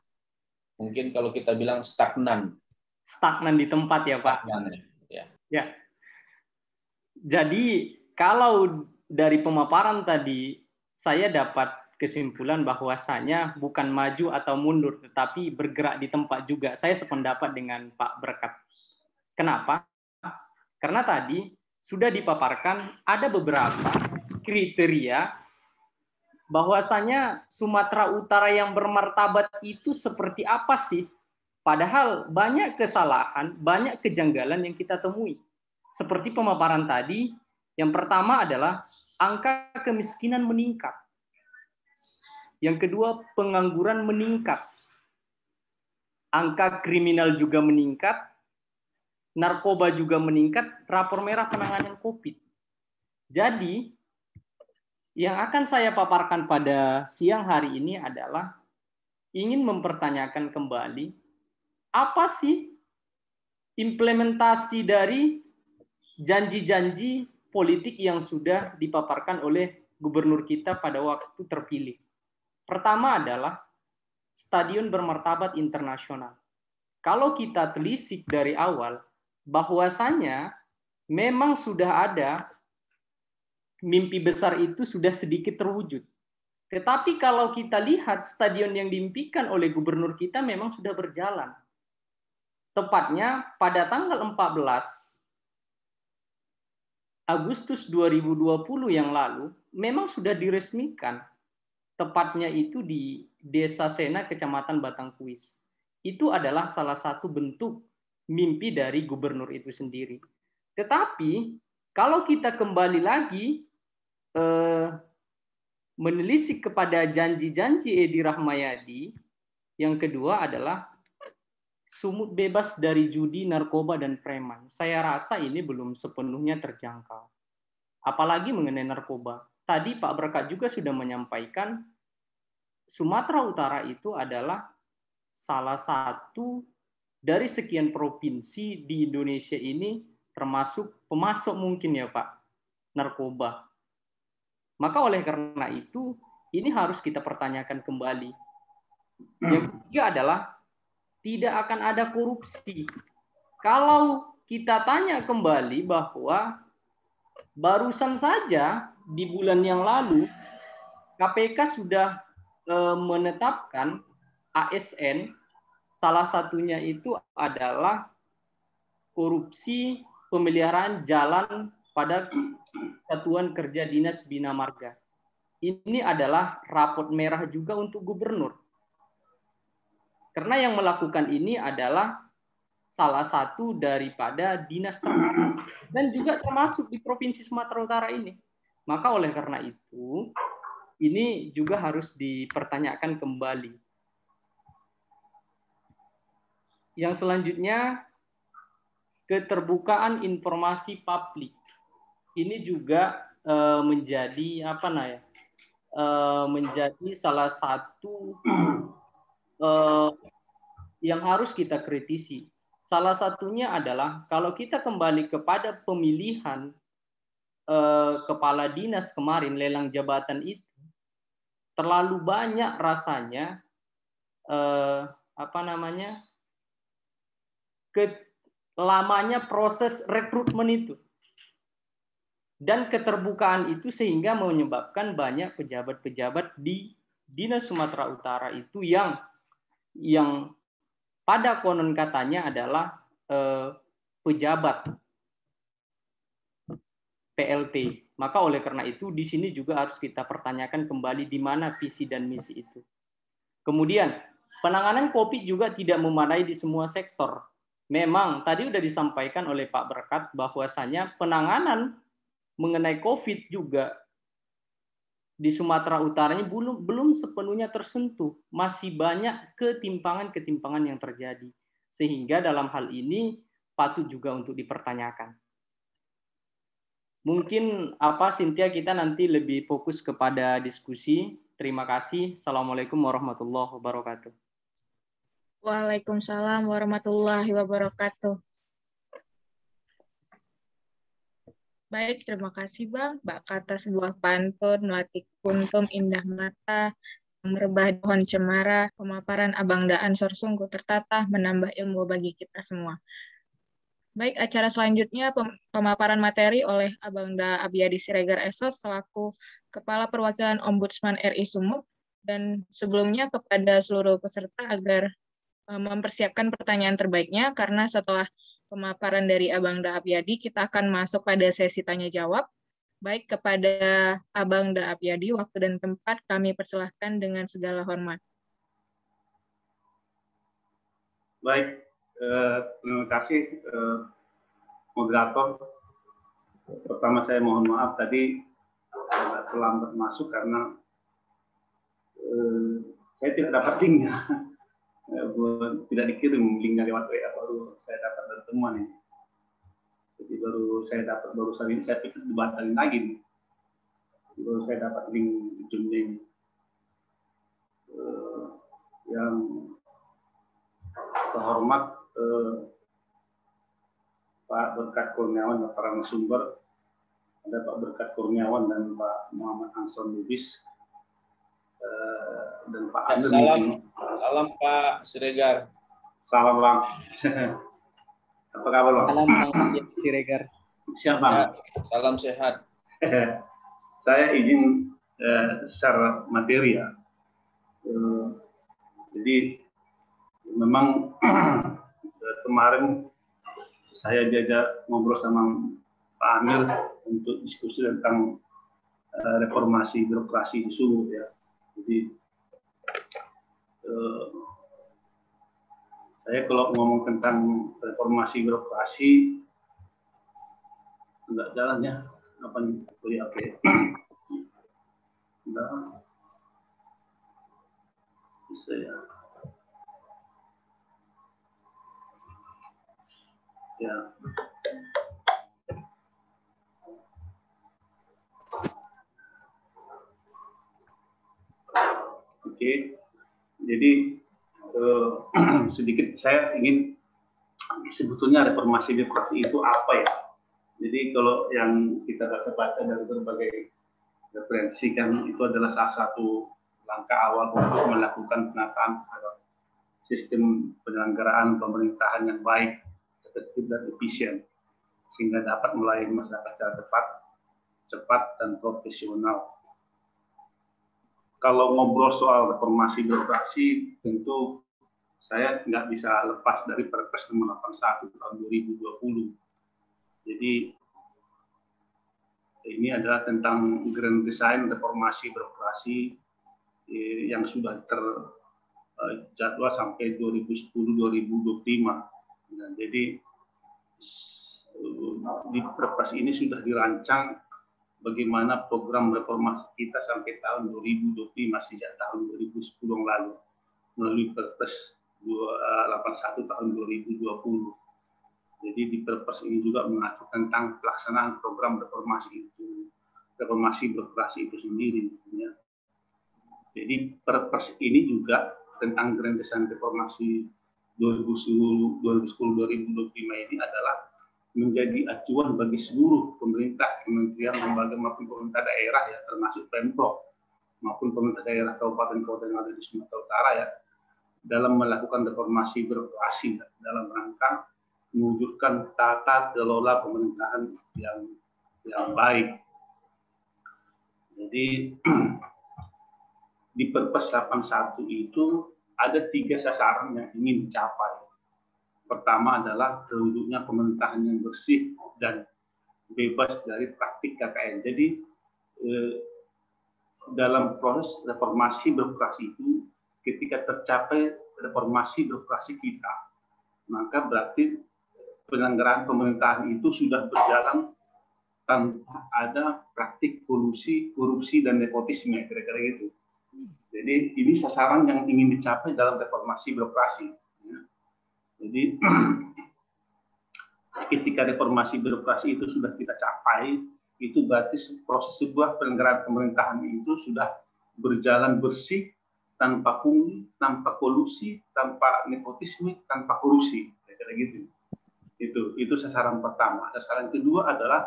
Mungkin kalau kita bilang stagnan. Stagnan di tempat ya Pak. Stagnan, ya. Ya. Jadi kalau dari pemaparan tadi saya dapat kesimpulan bahwasanya bukan maju atau mundur, tetapi bergerak di tempat juga. Saya sependapat dengan Pak Berkat. Kenapa? Karena tadi sudah dipaparkan ada beberapa kriteria bahwasanya Sumatera Utara yang bermartabat itu seperti apa sih? Padahal banyak kesalahan, banyak kejanggalan yang kita temui. Seperti pemaparan tadi, yang pertama adalah angka kemiskinan meningkat. Yang kedua, pengangguran meningkat. Angka kriminal juga meningkat, narkoba juga meningkat, rapor merah penanganan COVID. Jadi, yang akan saya paparkan pada siang hari ini adalah ingin mempertanyakan kembali, apa sih implementasi dari janji-janji politik yang sudah dipaparkan oleh gubernur kita pada waktu terpilih. Pertama adalah stadion bermartabat internasional. Kalau kita telisik dari awal, bahwasanya memang sudah ada mimpi besar itu sudah sedikit terwujud. Tetapi kalau kita lihat stadion yang diimpikan oleh gubernur kita memang sudah berjalan. Tepatnya pada tanggal 14 Agustus 2020 yang lalu memang sudah diresmikan. Tepatnya itu di Desa Sena, Kecamatan Batangkuis. Itu adalah salah satu bentuk mimpi dari gubernur itu sendiri. Tetapi kalau kita kembali lagi menelisik kepada janji-janji Edi Rahmayadi, yang kedua adalah sumut bebas dari judi, narkoba, dan preman. Saya rasa ini belum sepenuhnya terjangkau. Apalagi mengenai narkoba. Tadi Pak Berkat juga sudah menyampaikan Sumatera Utara itu adalah salah satu dari sekian provinsi di Indonesia ini termasuk pemasok mungkin ya Pak, narkoba. Maka oleh karena itu, ini harus kita pertanyakan kembali. Yang ketiga adalah tidak akan ada korupsi. Kalau kita tanya kembali bahwa barusan saja di bulan yang lalu KPK sudah menetapkan ASN, salah satunya itu adalah korupsi pemeliharaan jalan pada Satuan Kerja Dinas Bina Marga. Ini adalah rapot merah juga untuk gubernur. Karena yang melakukan ini adalah salah satu daripada dinas terkait dan juga termasuk di Provinsi Sumatera Utara ini. Maka oleh karena itu, ini juga harus dipertanyakan kembali. Yang selanjutnya, keterbukaan informasi publik. Ini juga menjadi menjadi salah satu yang harus kita kritisi. Salah satunya adalah kalau kita kembali kepada pemilihan kepala dinas kemarin, lelang jabatan itu terlalu banyak rasanya lamanya proses rekrutmen itu dan keterbukaan itu sehingga menyebabkan banyak pejabat-pejabat di Dinas Sumatera Utara itu yang pada konon katanya adalah pejabat PLT. Maka oleh karena itu di sini juga harus kita pertanyakan kembali di mana visi dan misi itu. Kemudian penanganan COVID juga tidak memadai di semua sektor. Memang tadi sudah disampaikan oleh Pak Berkat bahwasanya penanganan mengenai COVID juga di Sumatera Utara ini belum sepenuhnya tersentuh. Masih banyak ketimpangan-ketimpangan yang terjadi. Sehingga dalam hal ini patut juga untuk dipertanyakan. Mungkin Cynthia kita nanti lebih fokus kepada diskusi. Terima kasih. Assalamualaikum warahmatullahi wabarakatuh. Waalaikumsalam warahmatullahi wabarakatuh. Baik, terima kasih Bang. Kata sebuah pantun, melatih kuntum indah mata, merebah pohon cemara, pemaparan Abang Daan sungguh tertata, menambah ilmu bagi kita semua. Baik, acara selanjutnya pemaparan materi oleh Abang Da Abiyadi Siregar Esos selaku Kepala Perwakilan Ombudsman RI Sumut, dan sebelumnya kepada seluruh peserta agar mempersiapkan pertanyaan terbaiknya, karena setelah pemaparan dari Abang Da Abiyadi, kita akan masuk pada sesi tanya-jawab. Baik, kepada Abang Da Abiyadi, waktu dan tempat kami persilahkan dengan segala hormat. Baik, terima kasih moderator. Pertama saya mohon maaf tadi agak terlambat masuk karena saya tidak dapat linknya. Tidak dikirim linknya lewat WA, baru saya dapat dari teman ini. Jadi baru saya dapat barusan ini, saya pikir dibatalin lagi nih. Baru saya dapat link Zoom ini. Yang terhormat Pak Berkat Kurniawan dan para narasumber, ada Pak Berkat Kurniawan dan Pak Muhammad Anson Lubis, dan Pak Amir. Salam Pak Siregar. Salam Bang. Apa kabar Bang? Salam Bang Siregar. Siap Bang. Ya, salam sehat. Saya izin secara materi ya. Jadi memang kemarin saya diajak ngobrol sama Pak Amir untuk diskusi tentang reformasi birokrasi di Sulu ya. Jadi saya kalau ngomong tentang reformasi birokrasi enggak jalan ya. Apa nih? Oke. Enggak. Bisa ya. Ya. Oke. Jadi sedikit saya ingin sebetulnya reformasi birokrasi itu apa ya? Jadi kalau yang kita baca-baca dari berbagai referensi kan itu adalah salah satu langkah awal untuk melakukan penataan terhadap sistem penyelenggaraan pemerintahan yang baik, efektif dan efisien, sehingga dapat melayani masyarakat secara tepat, cepat dan profesional. Kalau ngobrol soal reformasi birokrasi, tentu saya nggak bisa lepas dari Perpres nomor 81 tahun 2020. Jadi ini adalah tentang grand design reformasi birokrasi yang sudah terjadwal sampai 2010-2025. Nah, jadi di Perpres ini sudah dirancang bagaimana program reformasi kita sampai tahun 2025 sejak tahun 2010 yang lalu melalui Perpres 81 tahun 2020. Jadi di Perpres ini juga mengatur tentang pelaksanaan program reformasi birokrasi itu sendiri. Ya. Jadi Perpres ini juga tentang grand design reformasi 2010-2025 ini adalah menjadi acuan bagi seluruh pemerintah, kementerian, lembaga maupun pemerintah daerah ya, termasuk Pemprov maupun pemerintah daerah kabupaten-kabupaten yang ada di Sumatera Utara ya, dalam melakukan reformasi birokrasi ya, dalam rangka mewujudkan tata kelola pemerintahan yang baik. Jadi di Perpres 81 itu ada 3 sasaran yang ingin dicapai. Pertama adalah terwujudnya pemerintahan yang bersih dan bebas dari praktik KKN. Jadi dalam proses reformasi birokrasi itu, ketika tercapai reformasi birokrasi kita, maka berarti penyelenggaraan pemerintahan itu sudah berjalan tanpa ada praktik korupsi dan nepotisme, kira-kira gitu. Jadi ini sasaran yang ingin dicapai dalam reformasi birokrasi. Jadi ketika reformasi birokrasi itu sudah kita capai, itu berarti proses sebuah penyelenggaraan pemerintahan itu sudah berjalan bersih, tanpa pungli, tanpa kolusi, tanpa nepotisme, tanpa korupsi, kira-kira gitu. Itu sasaran pertama. Sasaran kedua adalah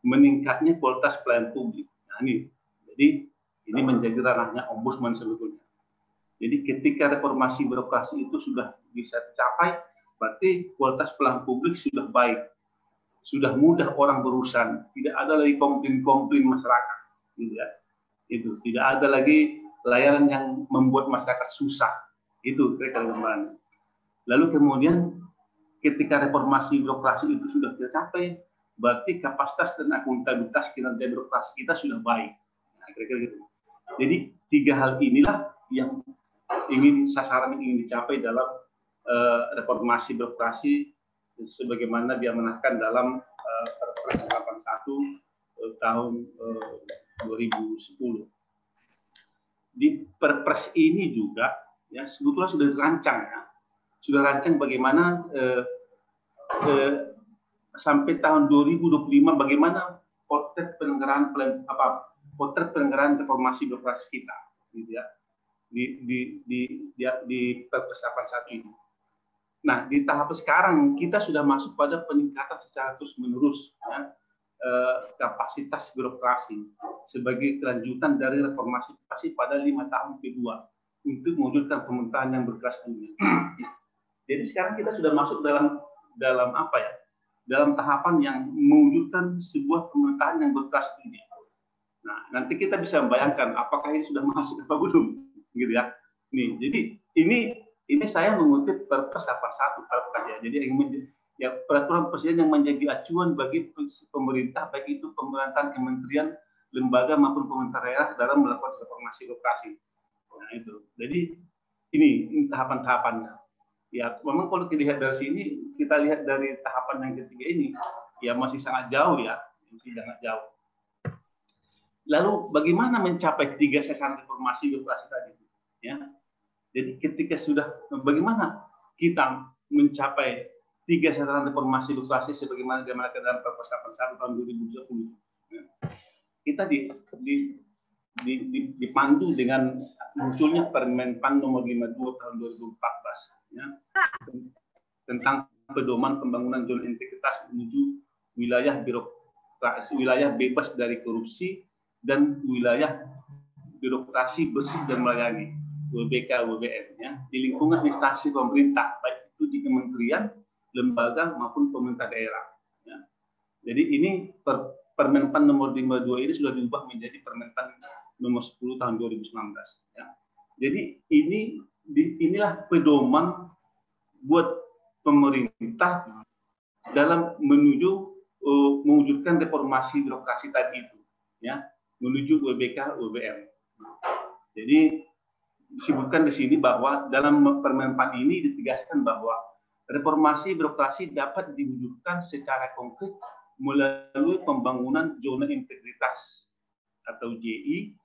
meningkatnya kualitas pelayanan publik. Nah ini, jadi ini menjadi ranahnya ombudsman sebetulnya. Jadi ketika reformasi birokrasi itu sudah bisa tercapai, berarti kualitas pelayanan publik sudah baik, sudah mudah orang berurusan, tidak ada lagi komplain masyarakat, gitu ya. Itu tidak ada lagi layanan yang membuat masyarakat susah. Itu kira-kira gambarannya. Lalu kemudian ketika reformasi birokrasi itu sudah tercapai, berarti kapasitas dan akuntabilitas kinerja birokrasi kita sudah baik. Nah, kira-kira gitu. Jadi 3 hal inilah yang sasaran yang ingin dicapai dalam reformasi birokrasi sebagaimana diamanahkan dalam Perpres 81 tahun 2010. Di Perpres ini juga ya sebetulnya sudah dirancang ya. Sudah rancang bagaimana sampai tahun 2025 bagaimana potret penyelenggaraan reformasi birokrasi kita, gitu ya, di persiapan saat ini. Nah, di tahap sekarang kita sudah masuk pada peningkatan secara terus-menerus ya, kapasitas birokrasi sebagai kelanjutan dari reformasi birokrasi pada 5 tahun kedua untuk mewujudkan pemerintahan yang berkelas dunia. Jadi sekarang kita sudah masuk dalam apa ya? Dalam tahapan yang mewujudkan sebuah pemerintahan yang berkelas dunia. Nah, nanti kita bisa membayangkan apakah ini sudah masuk atau belum, gitu ya. Nih, jadi ini saya mengutip Perpres 81 saja. Jadi ya peraturan presiden yang menjadi acuan bagi pemerintah, baik itu pemerintahan kementerian, lembaga maupun pemerintah daerah dalam melakukan reformasi birokrasi. Nah, itu. Jadi ini tahapan-tahapannya. Ya, memang kalau dilihat dari sini, kita lihat dari tahapan yang ketiga ini, ya masih sangat jauh ya, masih sangat jauh. Lalu bagaimana mencapai 3 sasaran reformasi birokrasi tadi? Ya, jadi ketika sudah, bagaimana kita mencapai 3 sasaran reformasi birokrasi sebagaimana diamanatkan dalam Perpres 81 tahun 2020? Ya, kita dipandu dengan munculnya Permenpan nomor 52 tahun 2014. Ya, tentang pedoman pembangunan zona integritas menuju wilayah birokrasi, wilayah bebas dari korupsi dan wilayah birokrasi bersih dan melayani WBK WBM ya, di lingkungan instansi pemerintah baik itu di kementerian, lembaga maupun pemerintah daerah. Ya. Jadi ini Permenpan nomor 52 ini sudah diubah menjadi Permenpan nomor 10 tahun 2019. Ya. Jadi inilah pedoman buat pemerintah dalam menuju mewujudkan reformasi birokrasi tadi itu, ya, menuju WBK WBM. Jadi disebutkan di sini bahwa dalam Permenpan ini ditegaskan bahwa reformasi birokrasi dapat diwujudkan secara konkret melalui pembangunan zona integritas atau JI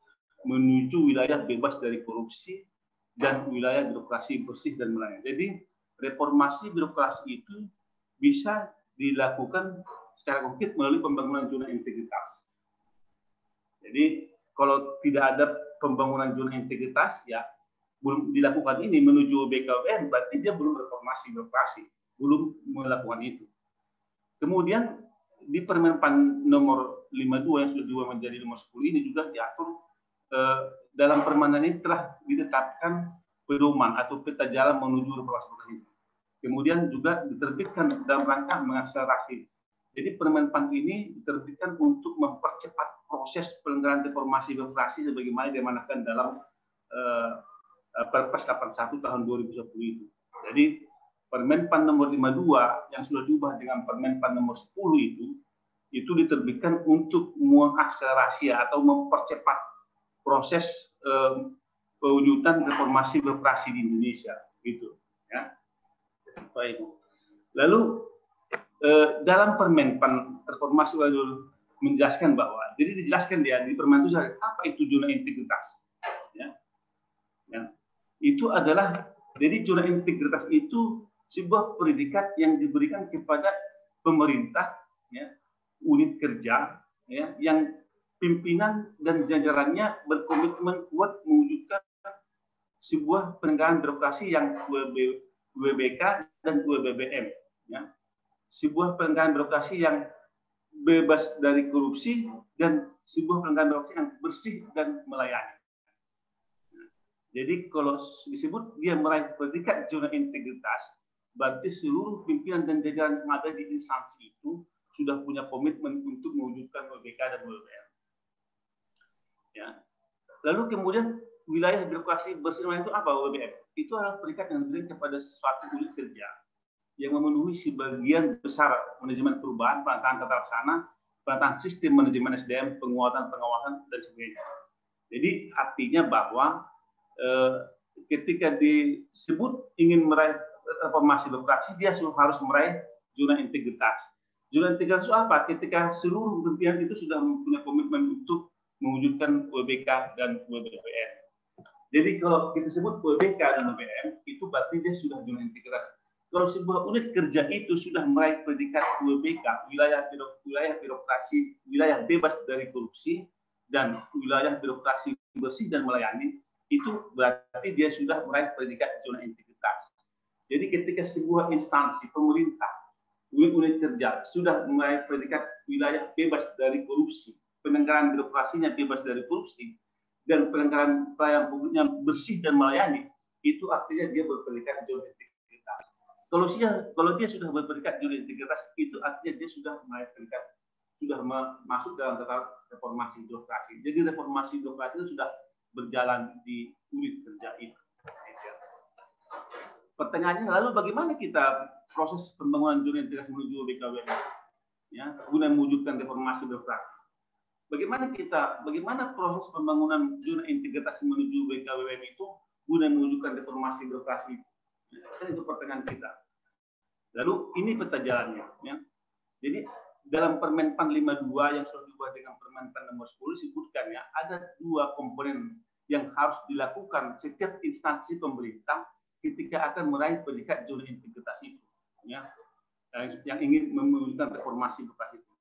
menuju wilayah bebas dari korupsi dan wilayah birokrasi bersih dan melayani. Jadi reformasi birokrasi itu bisa dilakukan secara konkret melalui pembangunan zona integritas. Jadi kalau tidak ada pembangunan zona integritas, ya belum dilakukan ini menuju BKWN, berarti dia belum reformasi birokrasi, belum melakukan itu. Kemudian di Permenpan nomor 52 yang sudah diubah menjadi nomor 10 ini juga diatur dalam permenpan ini telah ditetapkan pedoman atau peta jalan menuju reformasi birokrasi. Kemudian juga diterbitkan dalam rangka mengakselerasi. Jadi Permenpan ini diterbitkan untuk mempercepat proses penyelenggaraan reformasi birokrasi sebagaimana diamanatkan dalam Perpres 81 tahun 2010 itu. Jadi Permenpan nomor 52 yang sudah diubah dengan Permenpan nomor 10 itu diterbitkan untuk mengakselerasi atau mempercepat proses pewujudan reformasi birokrasi di Indonesia, gitu. Ya. Baik. Lalu dalam Permenpan reformasi menjelaskan bahwa, jadi dijelaskan dia di Permen itu apa itu zona integritas. Ya. Ya. Itu adalah, jadi zona integritas itu sebuah predikat yang diberikan kepada pemerintah, ya, unit kerja, ya, yang pimpinan dan jajarannya berkomitmen kuat mewujudkan sebuah penyelenggaraan birokrasi yang WBK dan WBBM, ya. Sebuah penyelenggaraan birokrasi yang bebas dari korupsi dan sebuah penyelenggaraan birokrasi yang bersih dan melayani. Jadi kalau disebut dia meraih predikat zona integritas, berarti seluruh pimpinan dan jajaran yang ada di instansi itu sudah punya komitmen untuk mewujudkan WBK dan WBM. Ya. Lalu kemudian wilayah birokrasi bersih itu apa WBM? Itu adalah predikat yang diberikan kepada suatu unit kerja yang memenuhi sebagian besar manajemen perubahan, penataan tata laksana, penataan sistem manajemen SDM, penguatan pengawasan dan sebagainya. Jadi artinya bahwa ketika disebut ingin meraih reformasi birokrasi, dia harus meraih zona integritas. Zona integritas itu apa? Ketika seluruh pimpinan itu sudah punya komitmen untuk mewujudkan WBK dan WBBM. Jadi kalau kita sebut WBK dan WBM, itu berarti dia sudah zona integritas. Kalau sebuah unit kerja itu sudah meraih predikat WBK, wilayah birokrasi, wilayah bebas dari korupsi, dan wilayah birokrasi bersih dan melayani, itu berarti dia sudah meraih predikat zona integritas. Jadi ketika sebuah instansi pemerintah, unit-unit kerja sudah meraih predikat wilayah bebas dari korupsi, penyelenggaraan birokrasinya bebas dari korupsi, dan penyelenggaraan pelayanan publiknya bersih dan melayani, itu artinya dia berpredikat zona integritas. Kalau dia sudah berpredikat zona integritas, itu artinya dia sudah meraih predikat, sudah masuk dalam tahap reformasi birokrasi. Jadi reformasi birokrasi itu sudah berjalan di unit kerja itu. Pertanyaannya, lalu bagaimana kita proses pembangunan zona integritas menuju BKWM, ya, guna mewujudkan reformasi birokrasi? Bagaimana proses pembangunan zona integritas menuju BKWM itu guna mewujudkan reformasi birokrasi? Itu pertanyaan kita. Lalu ini peta jalannya. Ya. Jadi dalam Permen PAN 52 yang sudah diubah dengan Permen PAN nomor 10 disebutkan ya, ada dua komponen yang harus dilakukan setiap instansi pemerintah ketika akan meraih predikat zona integritas itu. Ya. Yang ingin mewujudkan reformasi birokrasi itu.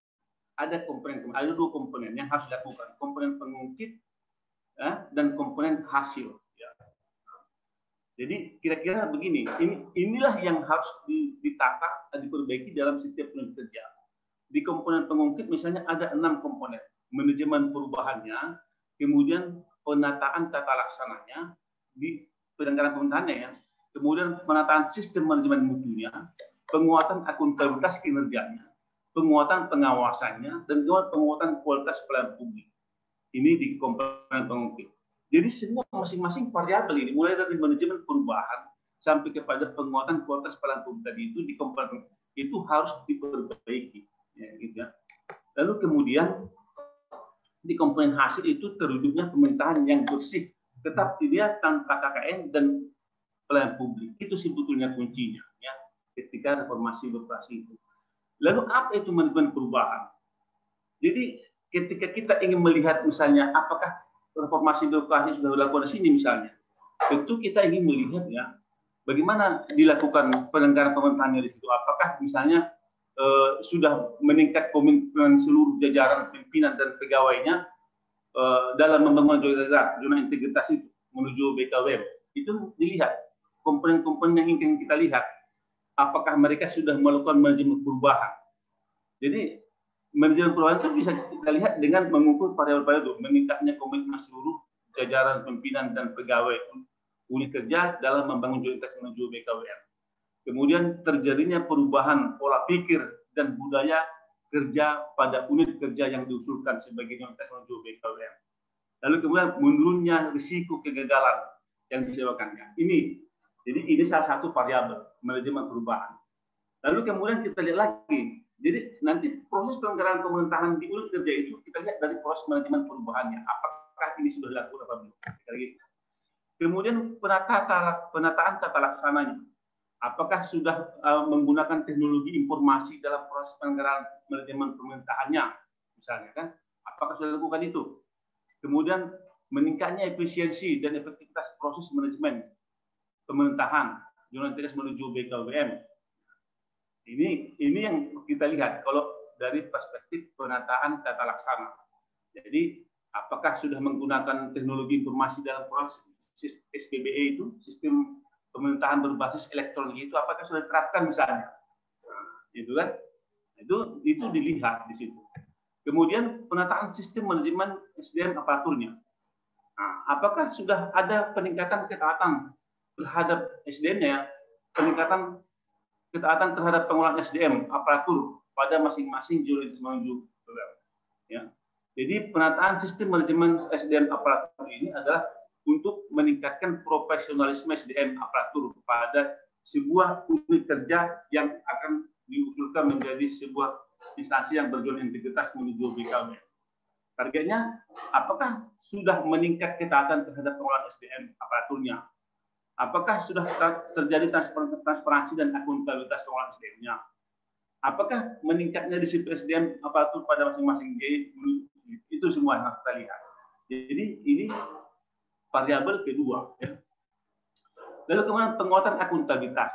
Ada dua komponen yang harus dilakukan, komponen pengungkit dan komponen hasil. Ya. Jadi kira-kira begini, inilah yang harus ditata dan diperbaiki dalam setiap unit kerja. Di komponen pengungkit misalnya ada 6 komponen, manajemen perubahannya, kemudian penataan tata laksananya, di penyelenggaraan pemerintahannya ya, kemudian penataan sistem manajemen mutunya, penguatan akuntabilitas kinerjanya, penguatan pengawasannya, dan penguatan kualitas pelayanan publik. Ini di komponen pengungkit. Jadi semua masing-masing variabel ini, mulai dari manajemen perubahan sampai kepada penguatan kualitas pelayanan publik tadi itu di komponen itu harus diperbaiki. Ya, gitu ya. Lalu kemudian di komponen hasil itu terwujudnya pemerintahan yang bersih, tetap dilihat tanpa KKN dan pelayanan publik. Itu sebetulnya kuncinya ya ketika reformasi birokrasi itu. Lalu apa itu manajemen perubahan? Jadi ketika kita ingin melihat misalnya apakah reformasi birokrasi sudah dilakukan di sini misalnya, tentu kita ingin melihat ya bagaimana dilakukan penyelenggaraan pemerintahannya di situ. Apakah misalnya sudah meningkat komitmen seluruh jajaran pimpinan dan pegawainya dalam membangun zona integritas itu menuju BKWM. Itu dilihat komponen-komponen yang ingin kita lihat. Apakah mereka sudah melakukan manajemen perubahan? Jadi manajemen perubahan itu bisa kita lihat dengan mengukur variabel itu, meningkatnya komitmen seluruh jajaran pimpinan dan pegawai unit kerja dalam membangun zona integritas menuju BKWM. Kemudian terjadinya perubahan pola pikir dan budaya kerja pada unit kerja yang diusulkan sebagai zona integritas menuju BKWM. Lalu kemudian menurunnya risiko kegagalan yang disewakannya. Jadi ini salah satu variabel manajemen perubahan. Lalu kemudian kita lihat lagi. Jadi nanti proses penyelenggaraan pemerintahan di unit kerja itu kita lihat dari proses manajemen perubahannya. Apakah ini sudah dilakukan atau belum? Kemudian penataan tata laksananya. Apakah sudah menggunakan teknologi informasi dalam proses penyelenggaraan manajemen pemerintahannya? Misalnya kan, apakah sudah dilakukan itu? Kemudian meningkatnya efisiensi dan efektivitas proses manajemen pemerintahan zona integritas menuju BKWM. Ini yang kita lihat kalau dari perspektif penataan tata laksana. Jadi apakah sudah menggunakan teknologi informasi dalam proses SPBE itu, sistem pemerintahan berbasis elektronik itu, apakah sudah diterapkan misalnya? Itu kan? Itu dilihat di situ. Kemudian penataan sistem manajemen SDM aparaturnya. Nah, apakah sudah ada peningkatan ketaatan terhadap SDM-nya, peningkatan ketaatan terhadap pengolahan SDM aparatur pada masing-masing zona integritas menuju BKWM. Ya. Jadi penataan sistem manajemen SDM aparatur ini adalah untuk meningkatkan profesionalisme SDM aparatur pada sebuah unit kerja yang akan diusulkan menjadi sebuah instansi yang berzona integritas menuju BKWM. Targetnya, apakah sudah meningkat ketaatan terhadap pengolahan SDM aparaturnya? Apakah sudah terjadi transparansi dan akuntabilitas pengolahan SDM-nya? Apakah meningkatnya disiplin SDM aparatur pada masing-masing J? Itu semua yang harus kita lihat. Jadi ini variabel kedua. Ya. Lalu kemudian penguatan akuntabilitas.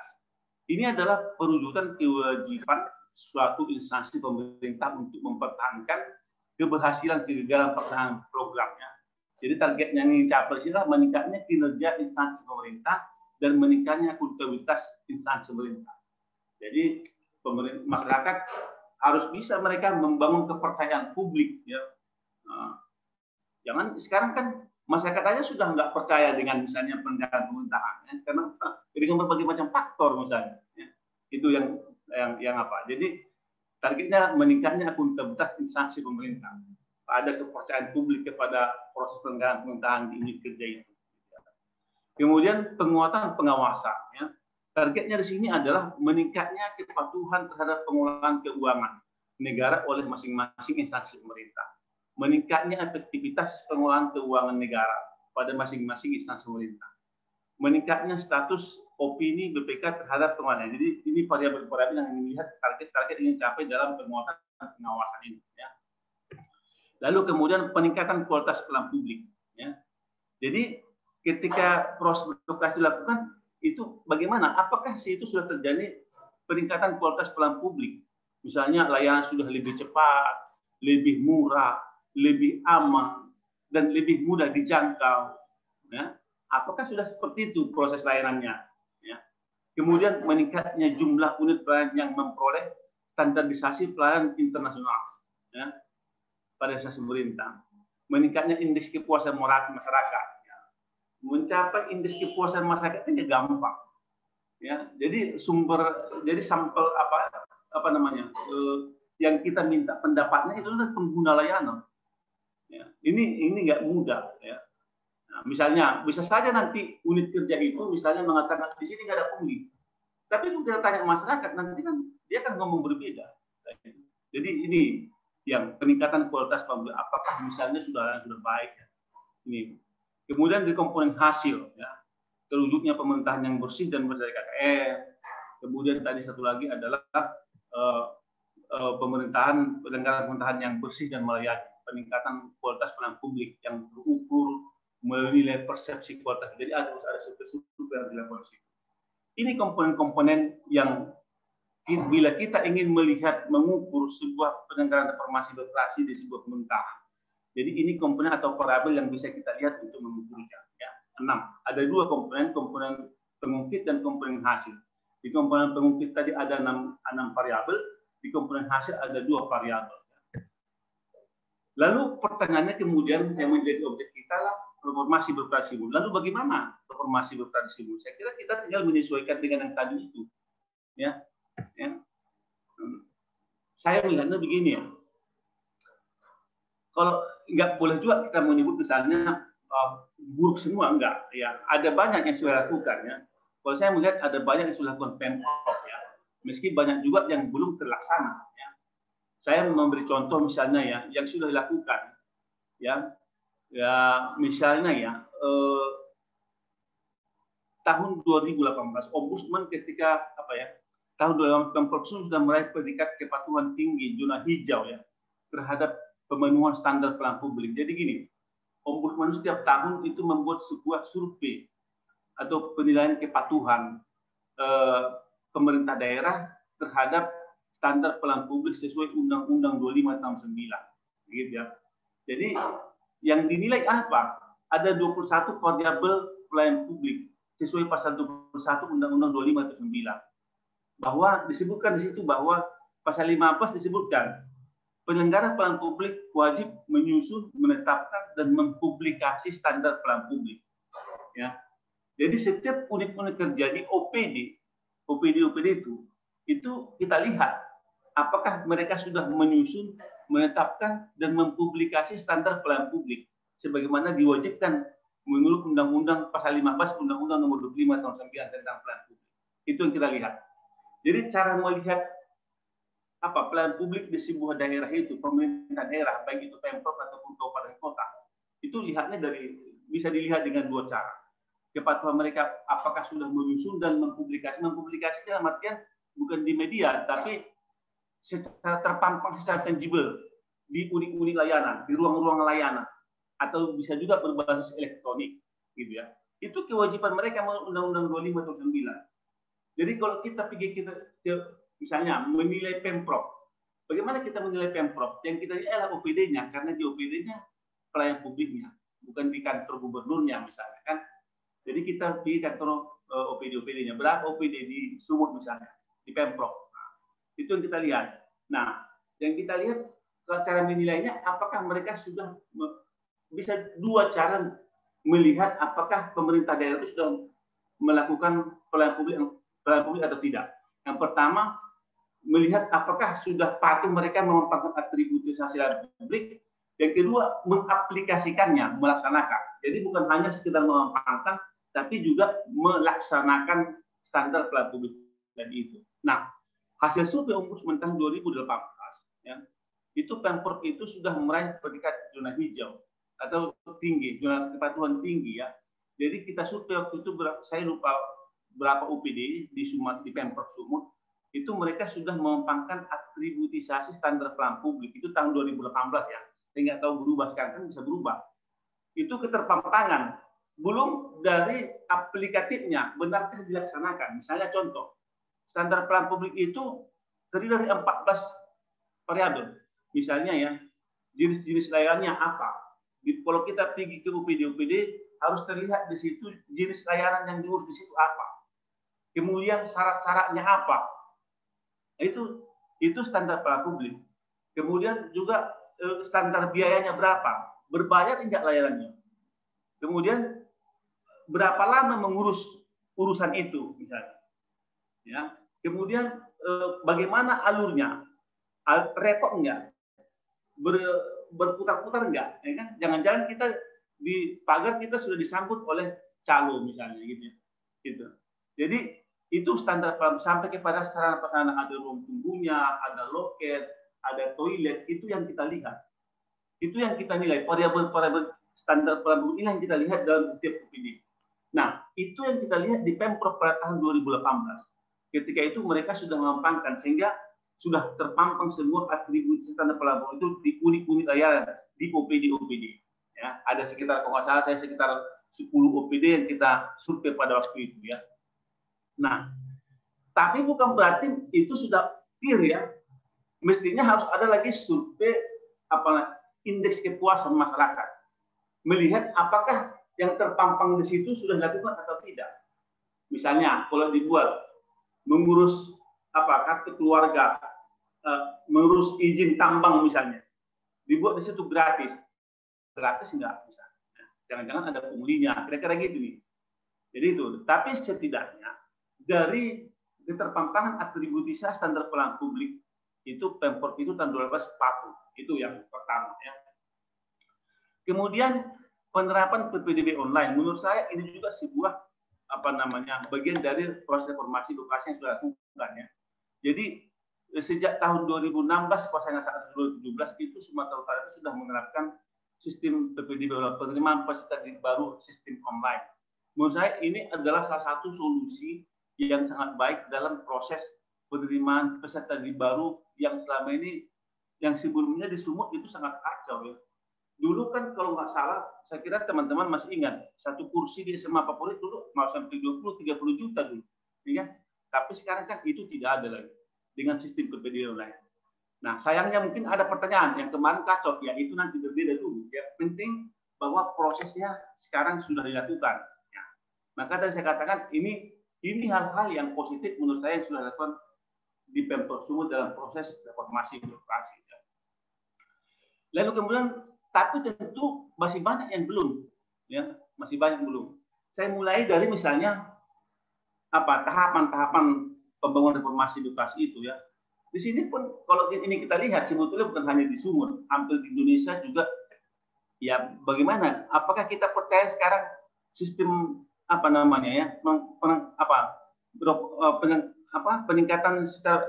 Ini adalah perwujudan kewajiban suatu instansi pemerintah untuk mempertahankan keberhasilan kegagalan pelaksanaan programnya. Jadi target yang dicapai adalah meningkatnya kinerja instansi pemerintah dan meningkatnya akuntabilitas instansi pemerintah. Jadi masyarakat harus bisa mereka membangun kepercayaan publik. Ya. Jangan sekarang kan masyarakat aja sudah nggak percaya dengan misalnya penegakan pemerintahan, ya, karena dengan berbagai macam faktor misalnya. Ya. Itu yang apa? Jadi targetnya meningkatnya akuntabilitas instansi pemerintah. Ada kepercayaan publik kepada proses penegakan pemerintahan di unit kerja itu. Kemudian penguatan pengawasan. Ya. Targetnya di sini adalah meningkatnya kepatuhan terhadap pengelolaan keuangan negara oleh masing-masing instansi pemerintah. Meningkatnya efektivitas pengelolaan keuangan negara pada masing-masing instansi pemerintah. Meningkatnya status opini BPK terhadap pengelolaan. Jadi ini variabel-variabel yang dilihat target-target yang dicapai dalam penguatan pengawasan ini. Ya. Lalu kemudian peningkatan kualitas pelayanan publik. Ya. Jadi ketika proses birokrasi dilakukan, itu bagaimana? Apakah itu sudah terjadi peningkatan kualitas pelayanan publik? Misalnya layanan sudah lebih cepat, lebih murah, lebih aman, dan lebih mudah dijangkau. Ya. Apakah sudah seperti itu proses layanannya? Ya. Kemudian meningkatnya jumlah unit pelayanan yang memperoleh standarisasi pelayanan internasional. Ya. Pada instansi pemerintah. Meningkatnya indeks kepuasan masyarakat. Mencapai indeks kepuasan masyarakat itu gampang, ya. Jadi sampel apa namanya yang kita minta pendapatnya itu adalah pengguna layanan. Ya. Ini nggak mudah, ya. Nah, misalnya bisa saja nanti unit kerja itu misalnya mengatakan di sini nggak ada pungli, tapi kalau kita tanya masyarakat nanti kan dia akan ngomong berbeda. Jadi ini yang peningkatan kualitas pembelian, apakah misalnya sudah baik, ya. Ini. Kemudian di komponen hasil, ya, terwujudnya pemerintahan yang bersih dan berdasarkan KKN. Kemudian tadi satu lagi adalah penyelenggaraan pemerintahan yang bersih dan melayani, peningkatan kualitas pelayanan publik yang terukur menilai persepsi kualitas. Jadi ada survei yang dilakukan. Ini komponen-komponen yang bila kita ingin melihat mengukur sebuah penyelenggaraan reformasi birokrasi di sebuah pemerintahan. Jadi ini komponen atau variabel yang bisa kita lihat untuk mengukurnya. Ya. 6. Ada 2 komponen pengungkit dan komponen hasil. Di komponen pengungkit tadi ada 6 variabel, di komponen hasil ada 2 variabel. Lalu pertanyaannya kemudian yang menjadi objek kita lah reformasi birokrasi. Lalu bagaimana reformasi birokrasi? Saya kira kita tinggal menyesuaikan dengan yang tadi itu. Ya. Ya. Saya melihatnya begini, ya. Kalau nggak boleh juga kita menyebut misalnya buruk semua, enggak, ya. Ada banyak yang sudah lakukan, ya. Kalau saya melihat ada banyak yang sudah lakukan Pemprov, ya. Meski banyak juga yang belum terlaksana, ya. Saya memberi contoh misalnya, ya, yang sudah dilakukan, ya, misalnya, ya, tahun 2018 Ombudsman ketika tahun 2018 sudah meraih predikat kepatuhan tinggi zona hijau, ya, terhadap pemenuhan standar pelayanan publik. Jadi gini, Ombudsman setiap tahun itu membuat sebuah survei atau penilaian kepatuhan pemerintah daerah terhadap standar pelayanan publik sesuai Undang-Undang 25 tahun 9. Gitu, ya. Jadi yang dinilai apa? Ada 21 variabel pelayanan publik sesuai pasal 21 Undang-Undang 25 tahun 9. Bahwa disebutkan di situ bahwa pasal 15 disebutkan penyelenggara pelayanan publik wajib menyusun, menetapkan, dan mempublikasi standar pelayanan publik. Ya. Jadi setiap unit-unit kerja di OPD itu kita lihat apakah mereka sudah menyusun, menetapkan, dan mempublikasi standar pelayanan publik sebagaimana diwajibkan menurut Undang-Undang pasal 15 Undang-Undang nomor 25 tahun 9 tentang pelayanan publik. Itu yang kita lihat. Jadi cara melihat pelayanan publik di sebuah daerah itu, pemerintah daerah, baik itu Pemprov ataupun kabupaten kota, itu lihatnya bisa dilihat dengan 2 cara. Kepatuhan mereka apakah sudah menyusun dan mempublikasi dalam artian bukan di media, tapi secara terpampang, secara tangible di unit-unit layanan, di ruang-ruang layanan, atau bisa juga berbasis elektronik, gitu, ya. Itu kewajiban mereka menurut Undang-Undang 25 tahun 9. Jadi kalau kita misalnya menilai Pemprov, bagaimana kita menilai Pemprov? Yang kita lihat adalah OPD-nya, karena di OPD-nya pelayan publiknya, bukan di kantor gubernurnya misalnya kan. Jadi kita di kantor OPD-nya, berapa OPD di Sumut misalnya, di Pemprov. Nah, itu yang kita lihat. Nah, yang kita lihat cara menilainya, apakah mereka sudah bisa dua cara melihat apakah pemerintah daerah itu sudah melakukan pelayanan publik atau tidak. Yang pertama, melihat apakah sudah patuh mereka memampangkan atributisasi publik. Yang kedua, mengaplikasikannya, melaksanakan. Jadi bukan hanya sekedar memampangkan, tapi juga melaksanakan standar pelayanan publik tadi itu. Nah, hasil survei Ombudsman tahun 2018, ya, itu Pemprov itu sudah meraih predikat zona hijau atau tinggi, zona kepatuhan tinggi ya. Jadi kita survei waktu itu, saya lupa berapa OPD di Pemprov Sumut, itu mereka sudah memampangkan atributisasi standar pelayanan publik itu tahun 2018 ya. Saya nggak tahu berubah sekarang, kan bisa berubah. Itu keterpampangan, belum dari aplikatifnya, benarkah dilaksanakan. Misalnya contoh, standar pelayanan publik itu terdiri dari 14 variabel. Misalnya ya, jenis-jenis layanannya apa. Kalau kita pergi ke OPD harus terlihat di situ jenis layanan yang diurus di situ apa. Kemudian syarat-syaratnya apa. Itu standar pelayanan publik. Kemudian juga standar biayanya berapa, berbayar enggak layanannya. Kemudian berapa lama mengurus urusan itu misalnya. Ya. Kemudian bagaimana alurnya, repot enggak, berputar-putar enggak, ya kan? Jangan-jangan kita di pagar kita sudah disambut oleh calo misalnya gitu. Jadi itu standar sampai kepada sarana-prasarana, ada ruang tunggunya, ada loket, ada toilet, itu yang kita lihat. Itu yang kita nilai, variabel-variabel standar pelayanan ini yang kita lihat dalam setiap OPD. Nah, itu yang kita lihat di Pemprov pada tahun 2018. Ketika itu mereka sudah memampangkan, sehingga sudah terpampang semua atribut standar pelayanan itu di unit-unit layanan, di OPD. Ya, ada sekitar, kalau nggak salah saya sekitar 10 OPD yang kita survei pada waktu itu ya. Nah, tapi bukan berarti itu sudah clear ya. Mestinya harus ada lagi survei indeks kepuasan masyarakat. Melihat apakah yang terpampang di situ sudah dilakukan atau tidak. Misalnya kalau dibuat mengurus kartu keluarga, mengurus izin tambang misalnya, dibuat di situ gratis enggak bisa. Jangan-jangan ada punglinya, kira-kira gitu nih. Jadi itu. Tapi setidaknya dari keterpampangan atributisasi standar pelayanan publik itu Pemprov itu tahun 2012 patuh. Itu yang pertama ya. Kemudian penerapan PPDB online, menurut saya ini juga sebuah bagian dari proses reformasi edukasi yang sudah dilakukan ya. Jadi sejak tahun 2016 pasangan saat 2017 itu Sumatera Utara itu sudah menerapkan sistem PPDB online, penerimaan peserta didik baru sistem online. Menurut saya ini adalah salah satu solusi yang sangat baik dalam proses penerimaan peserta didik baru yang selama ini, yang sebelumnya di Sumut itu sangat kacau ya. Dulu kan kalau nggak salah, saya kira teman-teman masih ingat, satu kursi di SMA favorit dulu mau sampai 20-30 juta dulu. Ya? Tapi sekarang kan itu tidak ada lagi dengan sistem PPDB online. Nah, sayangnya mungkin ada pertanyaan yang kemarin kacau, ya itu nanti berbeda dulu. Ya, penting bahwa prosesnya sekarang sudah dilakukan. Ya. Maka tadi saya katakan ini hal-hal yang positif menurut saya yang sudah dilakukan di Pemprov Sumut dalam proses reformasi birokrasi. Ya. Lalu kemudian, tapi tentu masih banyak yang belum, ya masih banyak belum. Saya mulai dari misalnya tahapan-tahapan pembangunan reformasi edukasi itu ya. Di sini pun kalau ini kita lihat sebetulnya bukan hanya di Sumut, hampir di Indonesia juga ya bagaimana? Apakah kita percaya sekarang sistem peningkatan secara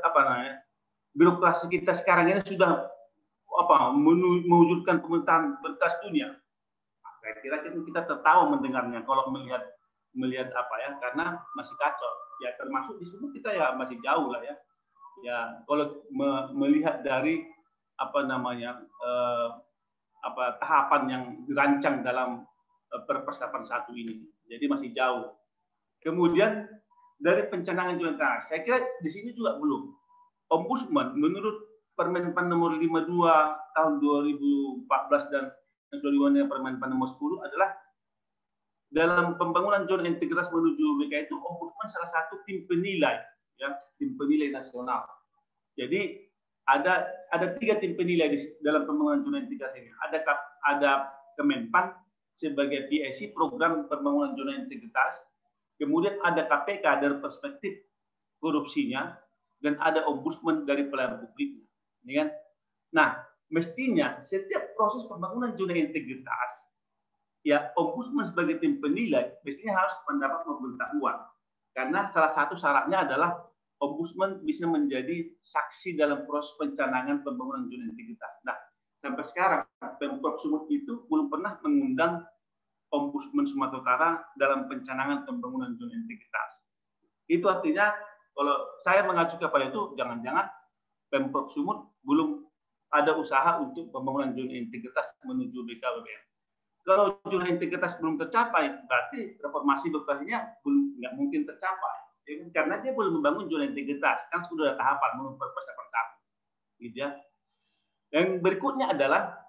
birokrasi kita sekarang ini sudah mewujudkan pemerintahan berkelas dunia? Saya kira kita tertawa mendengarnya kalau melihat karena masih kacau. Ya termasuk di Sumut kita ya masih jauh lah ya. Ya, kalau melihat dari tahapan yang dirancang dalam Perpres 81 ini, jadi masih jauh. Kemudian dari pencanangan jurnal literasi. Saya kira di sini juga belum. Ombudsman menurut Permenpan nomor 52 tahun 2014 dan selanjutnya Permenpan nomor 10 adalah dalam pembangunan zona integritas menuju BK itu Ombudsman salah satu tim penilai, ya, tim penilai nasional. Jadi ada 3 tim penilai dalam pembangunan zona integritas ini. Ada Kemenpan sebagai PIC program pembangunan zona integritas, kemudian ada KPK dari perspektif korupsinya, dan ada Ombudsman dari pelayanan publiknya. Kan? Nah, mestinya setiap proses pembangunan zona integritas, ya Ombudsman sebagai tim penilai mestinya harus mendapat pemberitahuan, karena salah satu syaratnya adalah Ombudsman bisa menjadi saksi dalam proses pencanangan pembangunan zona integritas. Nah, sampai sekarang Pemprov Sumut itu belum pernah mengundang Ombudsman Sumatera Utara dalam pencanangan pembangunan zona integritas. Itu artinya kalau saya mengacu kepada itu, jangan-jangan Pemprov Sumut belum ada usaha untuk pembangunan zona integritas menuju BKWBN. Kalau zona integritas belum tercapai, berarti reformasi birokrasinya nggak mungkin tercapai. Ya, karena dia belum membangun zona integritas, kan sudah ada tahapan menurut persiapan tahap. Gitu ya. Yang berikutnya adalah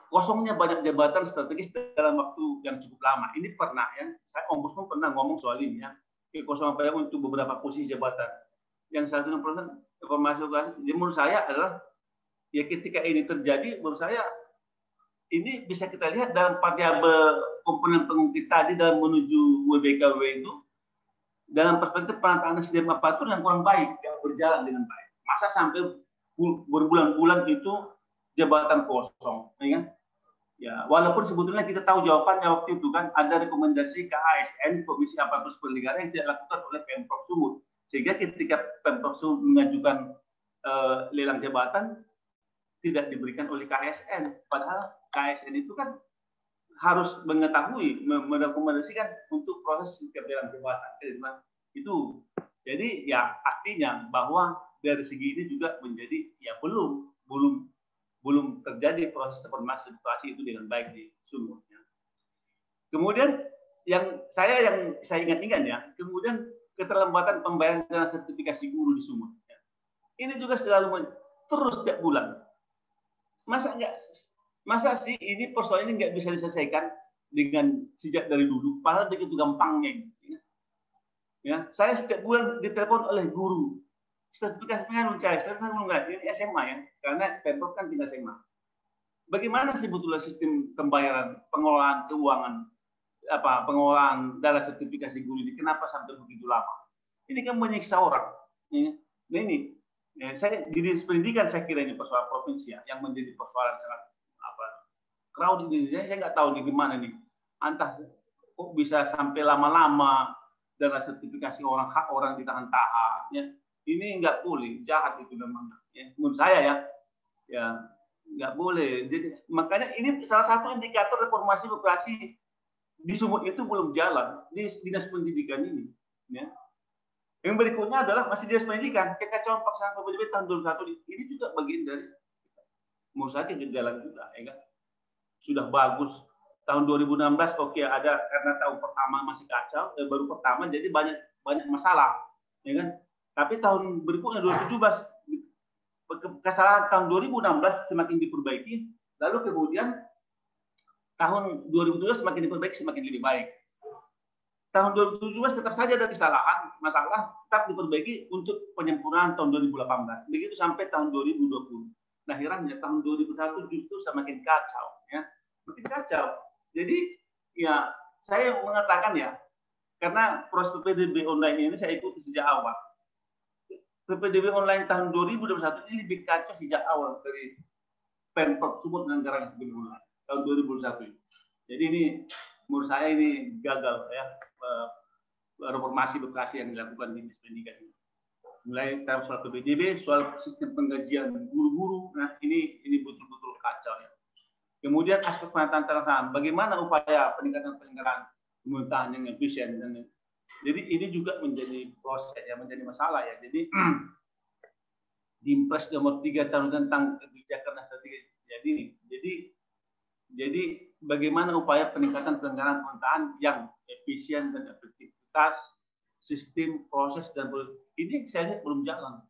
kosongnya banyak jabatan strategis dalam waktu yang cukup lama. Ini pernah ya, saya Ombudsman pernah ngomong soal ini ya, kekosongan banyak untuk beberapa posisi jabatan. Yang 100% reformasi menurut saya adalah ya ketika ini terjadi, menurut saya ini bisa kita lihat dalam variabel komponen pengungkit tadi dalam menuju WBKW itu dalam perspektif penataan SDM aparatur yang kurang baik, yang berjalan dengan baik. Masa sampai berbulan-bulan itu jabatan kosong, ya kan? Ya, walaupun sebetulnya kita tahu jawabannya waktu itu kan ada rekomendasi ke ASN Komisi Aparatur Sipil Negara yang tidak dilakukan oleh Pemprov Sumut. Sehingga ketika Pemprov Sumut mengajukan lelang jabatan tidak diberikan oleh KSN, padahal KSN itu kan harus mengetahui, merekomendasikan untuk proses setiap lelang jabatan. Itu. Jadi ya artinya bahwa dari segi ini juga menjadi ya belum terjadi proses reformasi itu dengan baik di Sumut. Kemudian yang saya ingat-ingat ya, kemudian keterlambatan pembayaran dana sertifikasi guru di Sumut. Ini juga selalu terus setiap bulan. Masa sih ini persoalan ini nggak bisa diselesaikan dengan sejak dari dulu, padahal begitu gampangnya. Ya, saya setiap bulan ditelepon oleh guru. Sertifikasinya belum cair, ini SMA ya, karena Pemprov kan tinggal SMA. Bagaimana sebetulnya sistem pembayaran, pengelolaan keuangan, pengelolaan dana sertifikasi guru ini? Kenapa sampai begitu lama? Ini kan menyiksa orang. Nah ini, ya, saya di dinas pendidikan saya kira ini persoalan provinsi ya, yang menjadi persoalan sangat crowded ini. Saya nggak tahu di gimana nih. Entah kok bisa sampai lama-lama dana sertifikasi hak orang ditahan-tahan. Ya. Ini nggak boleh, jahat itu memang. Ya, menurut saya ya nggak boleh. Jadi makanya ini salah satu indikator reformasi birokrasi di Sumut itu belum jalan di dinas pendidikan ini. Ya. Yang berikutnya adalah masih dinas pendidikan, kekacauan pelaksanaan PPDB tahun 2021 ini juga bagian dari menurut saya kegagalan juga, ya kan? Sudah bagus tahun 2016 oke, ada karena tahun pertama masih kacau, baru pertama jadi banyak masalah, ya kan? Tapi tahun berikutnya 2017 kesalahan tahun 2016 semakin diperbaiki, lalu kemudian tahun 2017 semakin diperbaiki, semakin lebih baik. Tahun 2017 tetap saja ada kesalahan, masalah tetap diperbaiki untuk penyempurnaan tahun 2018. Begitu sampai tahun 2020. Nah, herannya tahun 2021 justru semakin kacau, ya, makin kacau. Jadi, ya saya mengatakan ya, karena proses PPDB online ini saya ikuti sejak awal. PPDB online tahun 2021 ini lebih kacau sejak awal dari Pemprov Sumut dengan anggaran yang tahun 2021. Jadi ini menurut saya ini gagal ya, reformasi birokrasi yang dilakukan di pendidikan ini. Mulai soal PPDB, soal sistem penggajian guru-guru, nah ini betul-betul kacau ya. Kemudian aspek penataan terlaksana, bagaimana upaya peningkatan penyelenggaraan pemerintahan yang efisien dan jadi ini juga menjadi proses ya, menjadi masalah ya. Jadi di Impres nomor 3 tahun tentang kebijakan strategi. Jadi bagaimana upaya peningkatan penyelenggaraan pemerintahan yang efisien dan efektivitas sistem, proses, dan ini saya lihat belum jalan.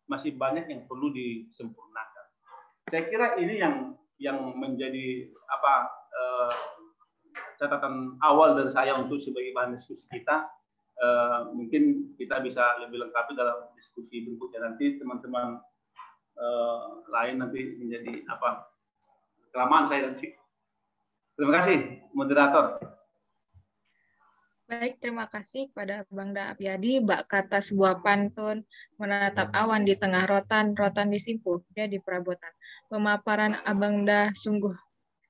Masih banyak yang perlu disempurnakan. Saya kira ini yang menjadi catatan awal dari saya untuk sebagai bahan diskusi kita. Mungkin kita bisa lebih lengkapi dalam diskusi berikutnya, nanti teman-teman lain nanti menjadi kelamaan saya nanti. Terima kasih, moderator. Baik, terima kasih kepada Bangda Apiyadi. Bak kata sebuah pantun, menatap awan di tengah rotan, rotan disimpuh, dia di perabotan. Pemaparan Abangda sungguh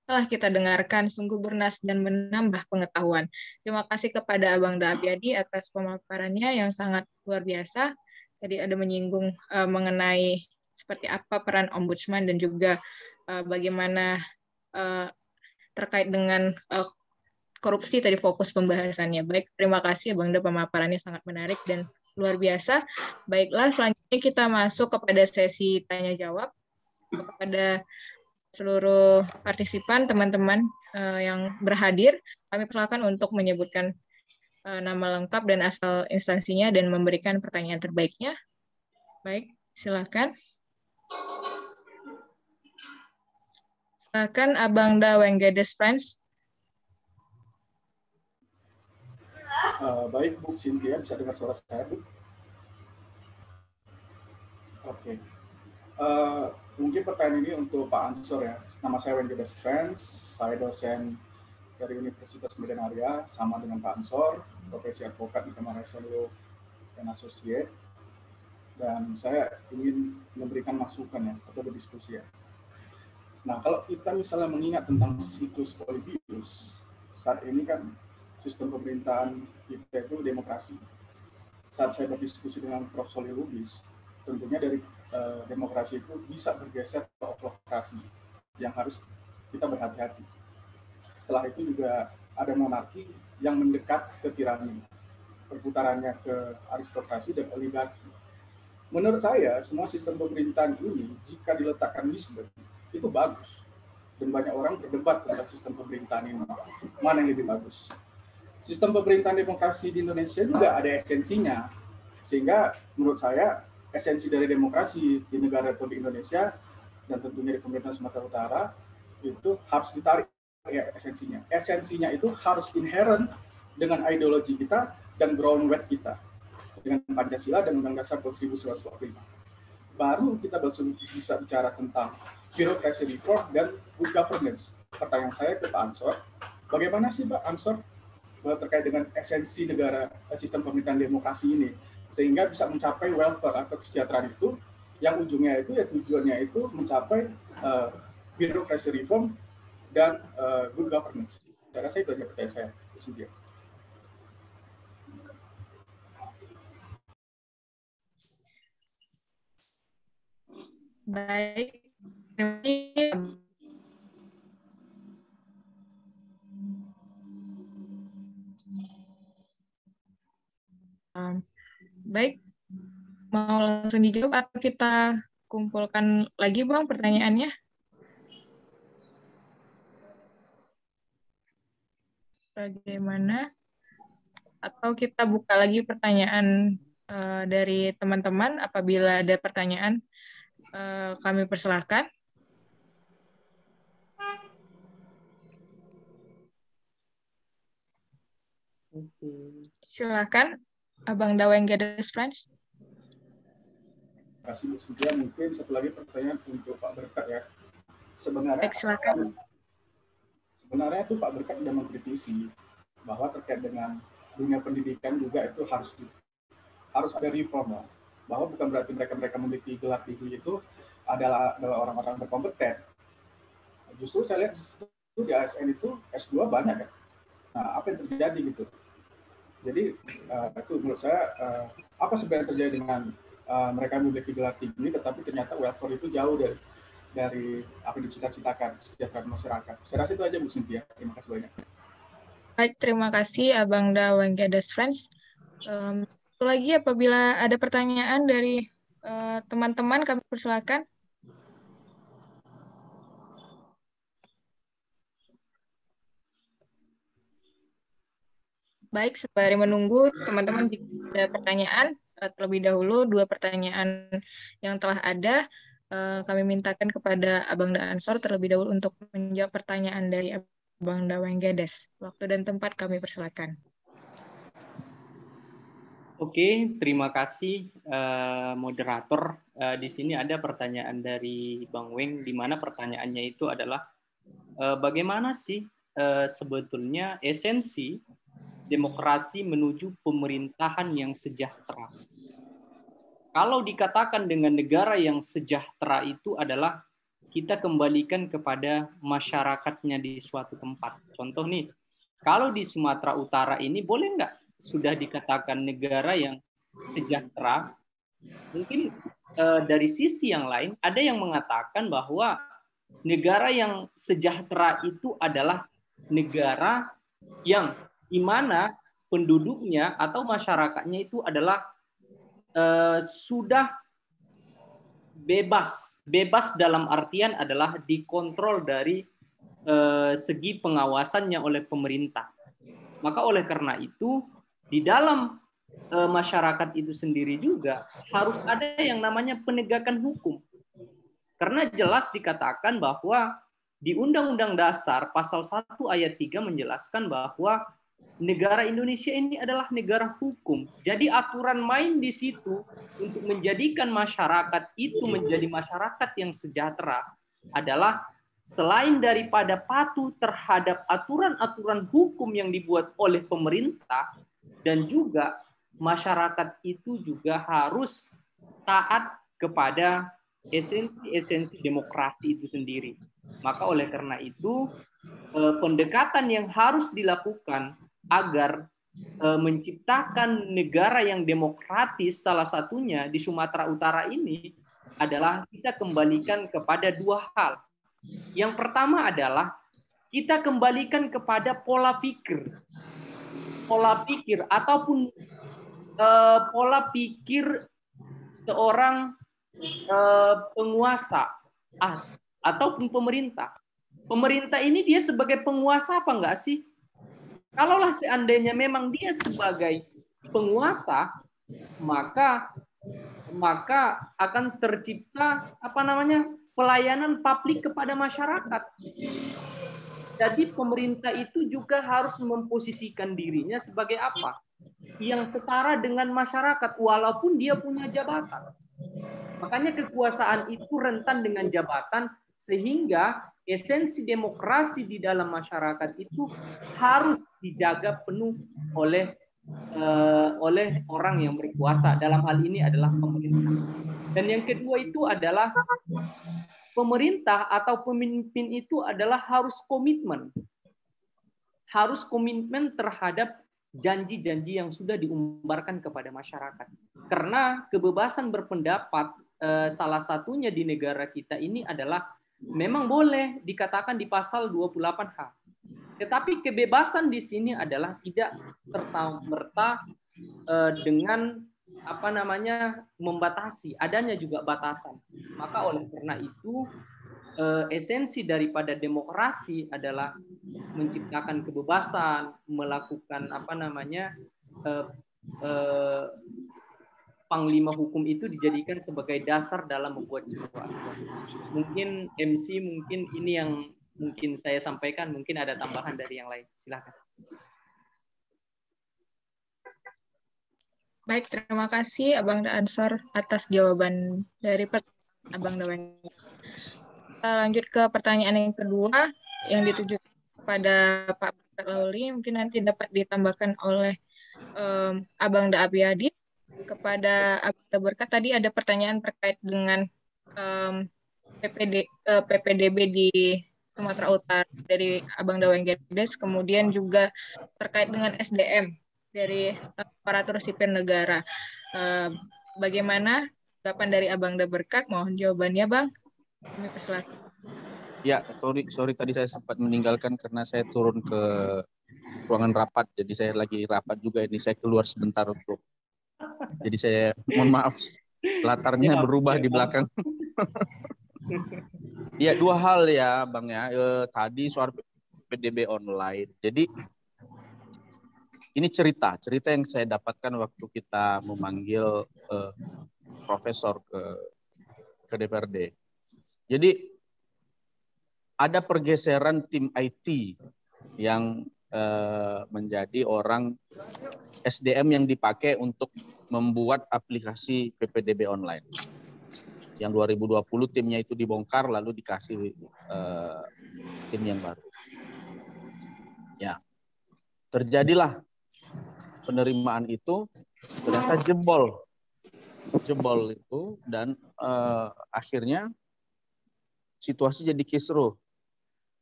telah kita dengarkan, sungguh bernas dan menambah pengetahuan. Terima kasih kepada Abangda Apiyadi atas pemaparannya yang sangat luar biasa. Tadi ada menyinggung mengenai seperti apa peran ombudsman dan juga bagaimana terkait dengan korupsi tadi fokus pembahasannya. Baik, terima kasih Bangda, pemaparannya sangat menarik dan luar biasa. Baiklah, selanjutnya kita masuk kepada sesi tanya jawab kepada seluruh partisipan, teman-teman yang berhadir. Kami persilakan untuk menyebutkan nama lengkap dan asal instansinya dan memberikan pertanyaan terbaiknya. Baik, silakan. Silakan Abangda Wenggedes Friends. Baik, Bu Cynthia, bisa dengar suara saya, Bu? Oke. Mungkin pertanyaan ini untuk Pak Ansor ya. Nama saya Wenggedes Friends, saya dosen dari Universitas Medan Area, sama dengan Pak Ansor, profesi advokat di Kamar Law dan Associate. Dan saya ingin memberikan masukan ya, atau berdiskusi ya. Nah, kalau kita misalnya mengingat tentang situs Polybius, saat ini kan sistem pemerintahan kita itu demokrasi. Saat saya berdiskusi dengan Prof. Solih Lubis, tentunya dari demokrasi itu bisa bergeser ke autokrasi yang harus kita berhati-hati. Setelah itu juga ada monarki yang mendekat ke tirani, perputarannya ke aristokrasi dan oligarki. Menurut saya, semua sistem pemerintahan ini jika diletakkan wisdom, itu bagus. Dan banyak orang berdebat tentang sistem pemerintahan ini, mana yang lebih bagus. Sistem pemerintahan demokrasi di Indonesia juga ada esensinya, sehingga menurut saya esensi dari demokrasi di negara Republik Indonesia dan tentunya di pemerintahan Sumatera Utara itu harus ditarik ya esensinya. Esensinya itu harus inherent dengan ideologi kita dan groundwork kita dengan Pancasila dan Undang-Undang Dasar 1945. Baru kita bisa bicara tentang bureaucracy reform dan good governance. Pertanyaan saya ke Pak Ansor, bagaimana sih Pak Ansor terkait dengan esensi negara sistem pemerintahan demokrasi ini sehingga bisa mencapai welfare atau kesejahteraan itu yang ujungnya itu ya tujuannya itu mencapai bureaucracy reform dan good governance. Saya rasa itu aja pertanyaan saya. Cynthia. Baik. Baik, mau langsung dijawab atau kita kumpulkan lagi Bang pertanyaannya? Bagaimana? Atau kita buka lagi pertanyaan dari teman-teman, apabila ada pertanyaan kami persilahkan. Silakan, Abangda Wenggedes Friends. Terima kasih Bu Cynthia. Mungkin satu lagi pertanyaan untuk Pak Berkat ya. Sebenarnya itu Pak Berkat sudah mengkritisi bahwa terkait dengan dunia pendidikan juga itu harus ada reform lah. Bahwa bukan berarti mereka memiliki gelar tinggi itu adalah orang-orang berkompeten. Justru saya lihat di ASN itu S2 banyak ya. Nah, apa yang terjadi gitu? Jadi itu menurut saya apa sebenarnya terjadi dengan mereka memiliki gelar tinggi tetapi ternyata welfare itu jauh dari apa yang dicita-citakan kesejahteraan masyarakat. Saya rasa itu aja Bu Cynthia. Terima kasih banyak. Baik, terima kasih Abangda Wenggedes Friends. Satu lagi apabila ada pertanyaan dari teman-teman kami persilakan. Baik, sembari menunggu teman-teman jika ada pertanyaan, terlebih dahulu 2 pertanyaan yang telah ada, kami mintakan kepada Abang Da Ansor terlebih dahulu untuk menjawab pertanyaan dari Abang Da Wenggedes. Waktu dan tempat kami persilakan. Oke, terima kasih moderator. Di sini ada pertanyaan dari Bang Weng, di mana pertanyaannya itu adalah bagaimana sih sebetulnya esensi demokrasi menuju pemerintahan yang sejahtera. Kalau dikatakan dengan negara yang sejahtera itu adalah kita kembalikan kepada masyarakatnya di suatu tempat. Contoh nih, kalau di Sumatera Utara ini boleh nggak sudah dikatakan negara yang sejahtera? Mungkin dari sisi yang lain ada yang mengatakan bahwa negara yang sejahtera itu adalah negara yang di mana penduduknya atau masyarakatnya itu adalah sudah bebas dalam artian adalah dikontrol dari segi pengawasannya oleh pemerintah. Maka oleh karena itu di dalam masyarakat itu sendiri juga harus ada yang namanya penegakan hukum. Karena jelas dikatakan bahwa di Undang-Undang Dasar pasal 1 ayat 3 menjelaskan bahwa negara Indonesia ini adalah negara hukum. Jadi aturan main di situ untuk menjadikan masyarakat itu menjadi masyarakat yang sejahtera adalah selain daripada patuh terhadap aturan-aturan hukum yang dibuat oleh pemerintah, dan juga masyarakat itu juga harus taat kepada esensi demokrasi itu sendiri. Maka oleh karena itu pendekatan yang harus dilakukan agar menciptakan negara yang demokratis salah satunya di Sumatera Utara ini adalah kita kembalikan kepada 2 hal. Yang pertama adalah kita kembalikan kepada pola pikir ataupun pola pikir seorang penguasa ataupun pemerintah. Pemerintah ini dia sebagai penguasa apa enggak sih? Kalaulah seandainya memang dia sebagai penguasa, maka akan tercipta pelayanan publik kepada masyarakat. Jadi pemerintah itu juga harus memposisikan dirinya sebagai apa? Yang setara dengan masyarakat walaupun dia punya jabatan. Makanya kekuasaan itu rentan dengan jabatan, sehingga esensi demokrasi di dalam masyarakat itu harus dijaga penuh oleh orang yang berkuasa. Dalam hal ini adalah pemerintah. Dan yang kedua itu adalah pemerintah atau pemimpin itu adalah harus komitmen terhadap janji-janji yang sudah diumbarkan kepada masyarakat. Karena kebebasan berpendapat salah satunya di negara kita ini adalah memang boleh dikatakan di pasal 28H. Tetapi kebebasan di sini adalah tidak serta-merta dengan membatasi, adanya juga batasan. Maka oleh karena itu esensi daripada demokrasi adalah menciptakan kebebasan, melakukan panglima hukum itu dijadikan sebagai dasar dalam membuat sebuah aturan. Mungkin MC ini yang mungkin saya sampaikan, mungkin ada tambahan dari yang lain. Silakan. Baik, terima kasih Abang Da Ansor atas jawaban dari pertanyaan Abang Da Weng. Kita lanjut ke pertanyaan yang kedua yang ditujukan kepada Pak Berkat Lauli. Mungkin nanti dapat ditambahkan oleh Abang Da Apriyadi. Kepada Abang Da Berkat, tadi ada pertanyaan terkait dengan PPDB di Sumatera Utara dari Abang Da Wenggedes, kemudian juga terkait dengan SDM dari aparatur sipil negara. Bagaimana tanggapan dari Abang Da Berkat? Mohon jawabannya, Bang. Kami persilakan. Ya, sorry tadi saya sempat meninggalkan karena saya turun ke ruangan rapat. Jadi saya lagi rapat juga ini. Saya keluar sebentar untuk. Jadi saya mohon maaf, latarnya berubah di belakang. Ya, 2 hal ya, Bang ya. Tadi soal PDB online. Jadi ini cerita yang saya dapatkan waktu kita memanggil profesor ke DPRD. Jadi ada pergeseran tim IT yang menjadi orang SDM yang dipakai untuk membuat aplikasi PPDB online. Yang 2020 timnya itu dibongkar lalu dikasih tim yang baru. Ya, terjadilah penerimaan itu, ternyata jebol itu, dan akhirnya situasi jadi kisruh.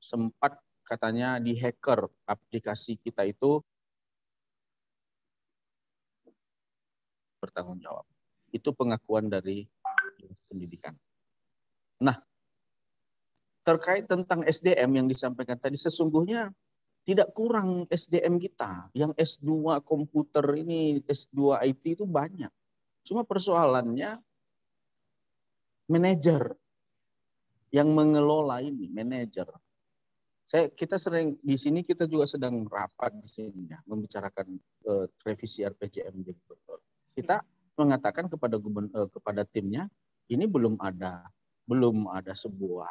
Sempat katanya di hacker aplikasi kita itu bertanggung jawab. Itu pengakuan dari pendidikan. Nah, terkait tentang SDM yang disampaikan tadi, sesungguhnya tidak kurang SDM kita. Yang S2 komputer ini, S2 IT itu banyak. Cuma persoalannya manajer yang mengelola ini, manajer. Kita sering di sini, kita juga sedang rapat di sini ya, membicarakan revisi RPJM di gubernur. Kita mengatakan kepada timnya, ini belum ada sebuah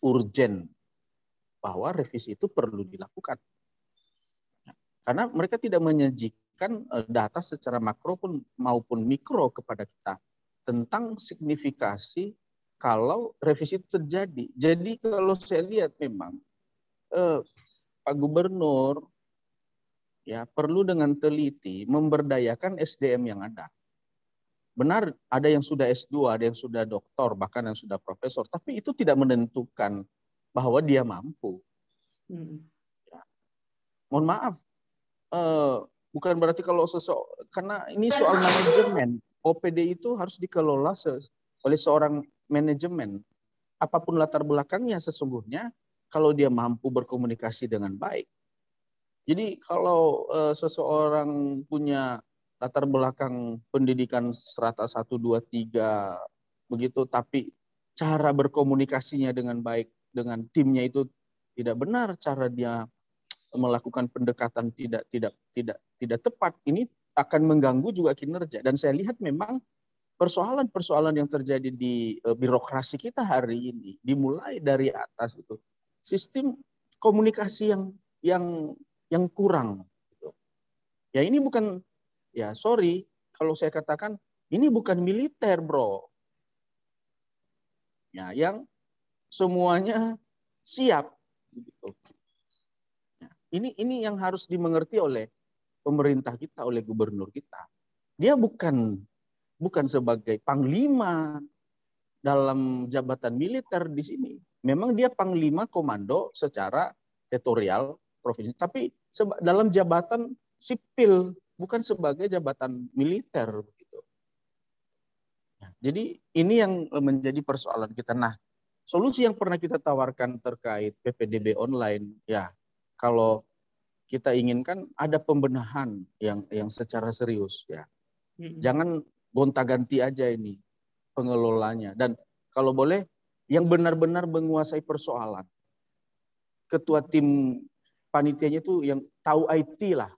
urgen bahwa revisi itu perlu dilakukan. Karena mereka tidak menyajikan data secara makro maupun mikro kepada kita tentang signifikasi kalau revisi itu terjadi. Jadi kalau saya lihat memang Pak Gubernur ya perlu dengan teliti memberdayakan SDM yang ada. Benar, ada yang sudah S2, ada yang sudah doktor, bahkan yang sudah profesor, tapi itu tidak menentukan bahwa dia mampu. Ya. Mohon maaf, bukan berarti kalau karena ini soal manajemen, OPD itu harus dikelola oleh seorang manajemen. Apapun latar belakangnya sesungguhnya, kalau dia mampu berkomunikasi dengan baik. Jadi kalau seseorang punya latar belakang pendidikan strata 1, 2, 3 begitu, tapi cara berkomunikasinya dengan baik dengan timnya itu tidak benar, cara dia melakukan pendekatan tidak tepat, ini akan mengganggu juga kinerja. Dan saya lihat memang persoalan-persoalan yang terjadi di birokrasi kita hari ini dimulai dari atas itu. Sistem komunikasi yang kurang. Ya ini bukan, ya sorry kalau saya katakan ini bukan militer, bro. Ya, yang semuanya siap. Ya, ini yang harus dimengerti oleh pemerintah kita, oleh gubernur kita. Dia bukan sebagai panglima dalam jabatan militer di sini. Memang dia panglima komando secara teritorial provinsi, tapi dalam jabatan sipil, bukan sebagai jabatan militer begitu. Nah, jadi ini yang menjadi persoalan kita. Nah, solusi yang pernah kita tawarkan terkait PPDB online, ya kalau kita inginkan ada pembenahan yang secara serius, ya. Jangan gonta-ganti aja ini pengelolanya, dan kalau boleh yang benar-benar menguasai persoalan. Ketua tim panitianya itu yang tahu IT lah,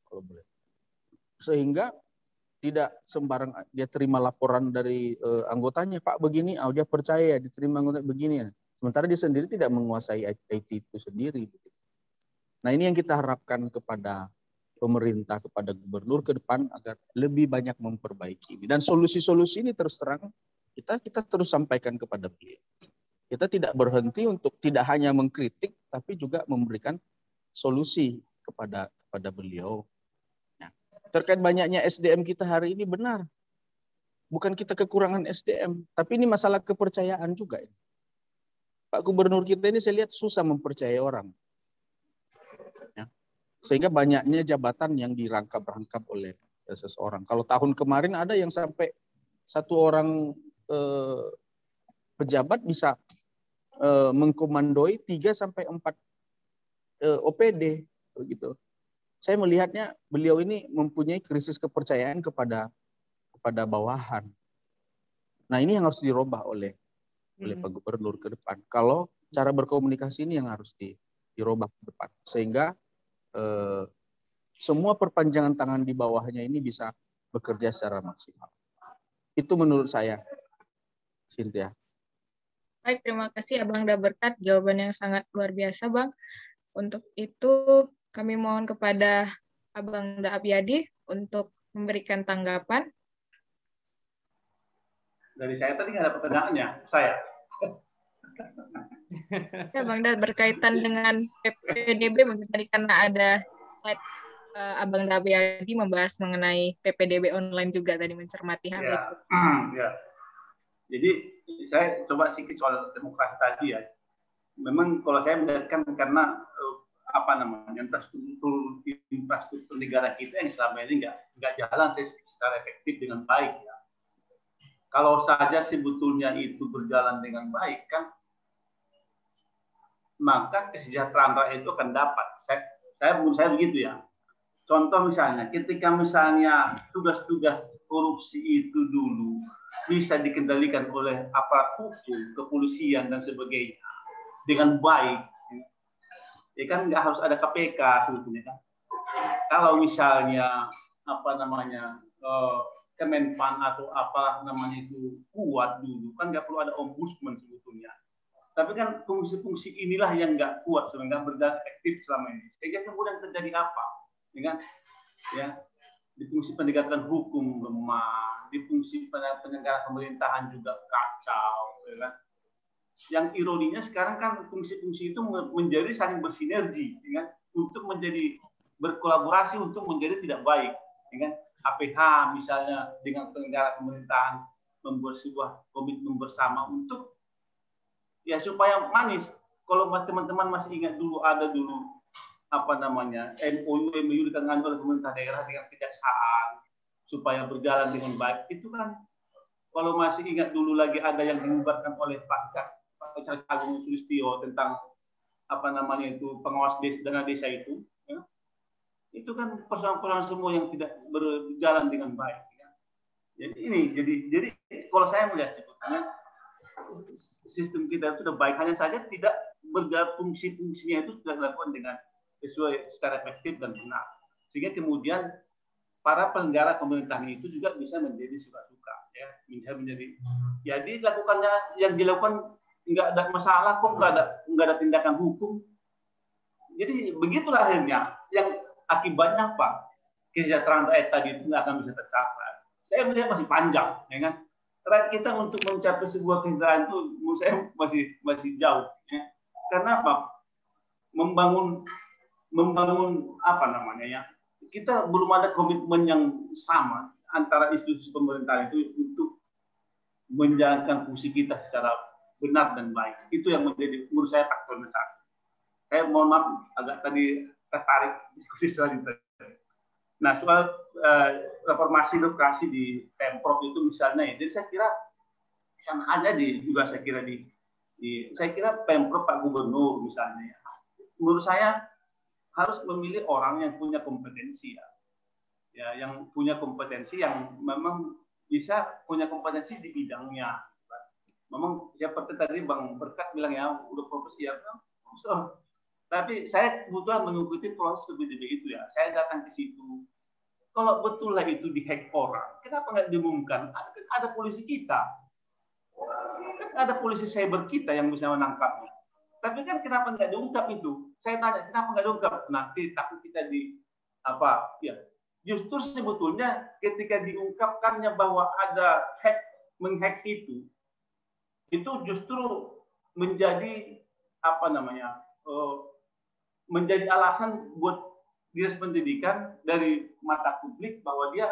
kalau boleh. Sehingga tidak sembarang dia terima laporan dari anggotanya, Pak begini, dia percaya diterima anggota begini. Sementara dia sendiri tidak menguasai IT itu sendiri. Nah ini yang kita harapkan kepada pemerintah, kepada gubernur ke depan agar lebih banyak memperbaiki ini. Dan solusi-solusi ini terus terang kita terus sampaikan kepada beliau. Kita tidak berhenti untuk tidak hanya mengkritik, tapi juga memberikan solusi kepada beliau. Nah, terkait banyaknya SDM kita hari ini benar. Bukan kita kekurangan SDM, tapi ini masalah kepercayaan juga. Pak Gubernur kita ini saya lihat susah mempercayai orang. Ya. Sehingga banyaknya jabatan yang dirangkap-rangkap oleh seseorang. Kalau tahun kemarin ada yang sampai satu orang pejabat bisa mengkomandoi 3-4 OPD begitu. Saya melihatnya beliau ini mempunyai krisis kepercayaan kepada bawahan. Nah, ini yang harus dirubah oleh Pak Gubernur ke depan. Kalau cara berkomunikasi ini yang harus dirubah ke depan, sehingga semua perpanjangan tangan di bawahnya ini bisa bekerja secara maksimal. Itu menurut saya, Cynthia. Baik, terima kasih Abang Daberkat, jawaban yang sangat luar biasa, Bang. Untuk itu kami mohon kepada Abang Daapiadi untuk memberikan tanggapan. Dari saya tadi nggak ada pertanyaannya, saya. Ya, Bang Da, berkaitan dengan PPDB, mungkin tadi karena ada slide Abang Daapiadi membahas mengenai PPDB online juga tadi, mencermati hal itu. Ya. Jadi saya coba sedikit soal demokrasi tadi ya. Memang kalau saya melihatkan karena infrastruktur negara kita yang selama ini nggak jalan secara efektif dengan baik ya. Kalau saja sebetulnya itu berjalan dengan baik kan, maka kesejahteraan rakyat itu akan dapat. Menurut saya begitu ya. Contoh misalnya, ketika misalnya tugas-tugas korupsi itu dulu bisa dikendalikan oleh aparat hukum, kepolisian dan sebagainya dengan baik, ya kan nggak harus ada KPK sebetulnya kan. Kalau misalnya Kemenpan atau itu kuat dulu, kan nggak perlu ada ombudsman sebetulnya. Tapi kan fungsi-fungsi inilah yang nggak kuat sebenarnya, berjalan efektif selama ini. Sehingga kemudian terjadi apa? Ya, di fungsi penegakan hukum lemah, di fungsi penyelenggaraan pemerintahan juga kacau, ya kan? Yang ironinya sekarang kan fungsi-fungsi itu menjadi saling bersinergi, ya kan? Untuk menjadi berkolaborasi untuk menjadi tidak baik, ya kan? APH misalnya dengan penyelenggara pemerintahan membuat sebuah komitmen bersama untuk ya supaya manis. Kalau teman-teman masih ingat dulu ada MOU ditangani oleh pemerintah daerah dengan kejaksaan supaya berjalan dengan baik. Itu kan kalau masih ingat dulu lagi ada yang dibubarkan oleh Pak Charles Agung Sulistyo tentang pengawas dana desa itu. Ya. Itu kan persoalan-persoalan semua yang tidak berjalan dengan baik. Ya. Jadi kalau saya melihat sebetulnya sistem kita itu sudah baik, hanya saja tidak berjalan, fungsinya itu tidak dilakukan dengan sesuai secara efektif dan benar. Sehingga kemudian para penyelenggara pemerintahan itu juga bisa menjadi suka-suka, ya, bisa menjadi. Jadi yang dilakukan nggak ada masalah kok, nggak ada tindakan hukum. Jadi begitulah akhirnya yang akibatnya apa? Kesejahteraan rakyat tadi itu nggak akan bisa tercapai. Saya melihat masih panjang, ya kan? Rakyat kita untuk mencapai sebuah kesejahteraan itu menurut saya masih jauh. Ya. Karena apa? Membangun kita belum ada komitmen yang sama antara institusi pemerintahan itu untuk menjalankan fungsi kita secara benar dan baik. Itu yang menjadi menurut saya faktor besar. Saya mohon maaf agak tadi tertarik diskusi selanjutnya. Nah, soal reformasi birokrasi di Pemprov itu misalnya, jadi saya kira sama aja saya kira Pemprov Pak Gubernur misalnya, menurut saya harus memilih orang yang punya kompetensi ya, yang punya kompetensi yang memang bisa punya kompetensi di bidangnya. Memang seperti tadi Bang Berkat bilang ya, udah profesi ya, profesor. Tapi saya kebetulan mengikuti proses PPDB itu ya. Saya datang ke situ. Kalau betul lah itu dihack orang, kenapa nggak diumumkan? Ada polisi kita, kan ada polisi cyber kita yang bisa menangkapnya. Tapi kan kenapa nggak diungkap itu? Saya tanya kenapa nggak diungkap? Nanti takut kita justru sebetulnya ketika diungkapkannya bahwa ada menghack itu justru menjadi menjadi alasan buat Dinas Pendidikan dari mata publik bahwa dia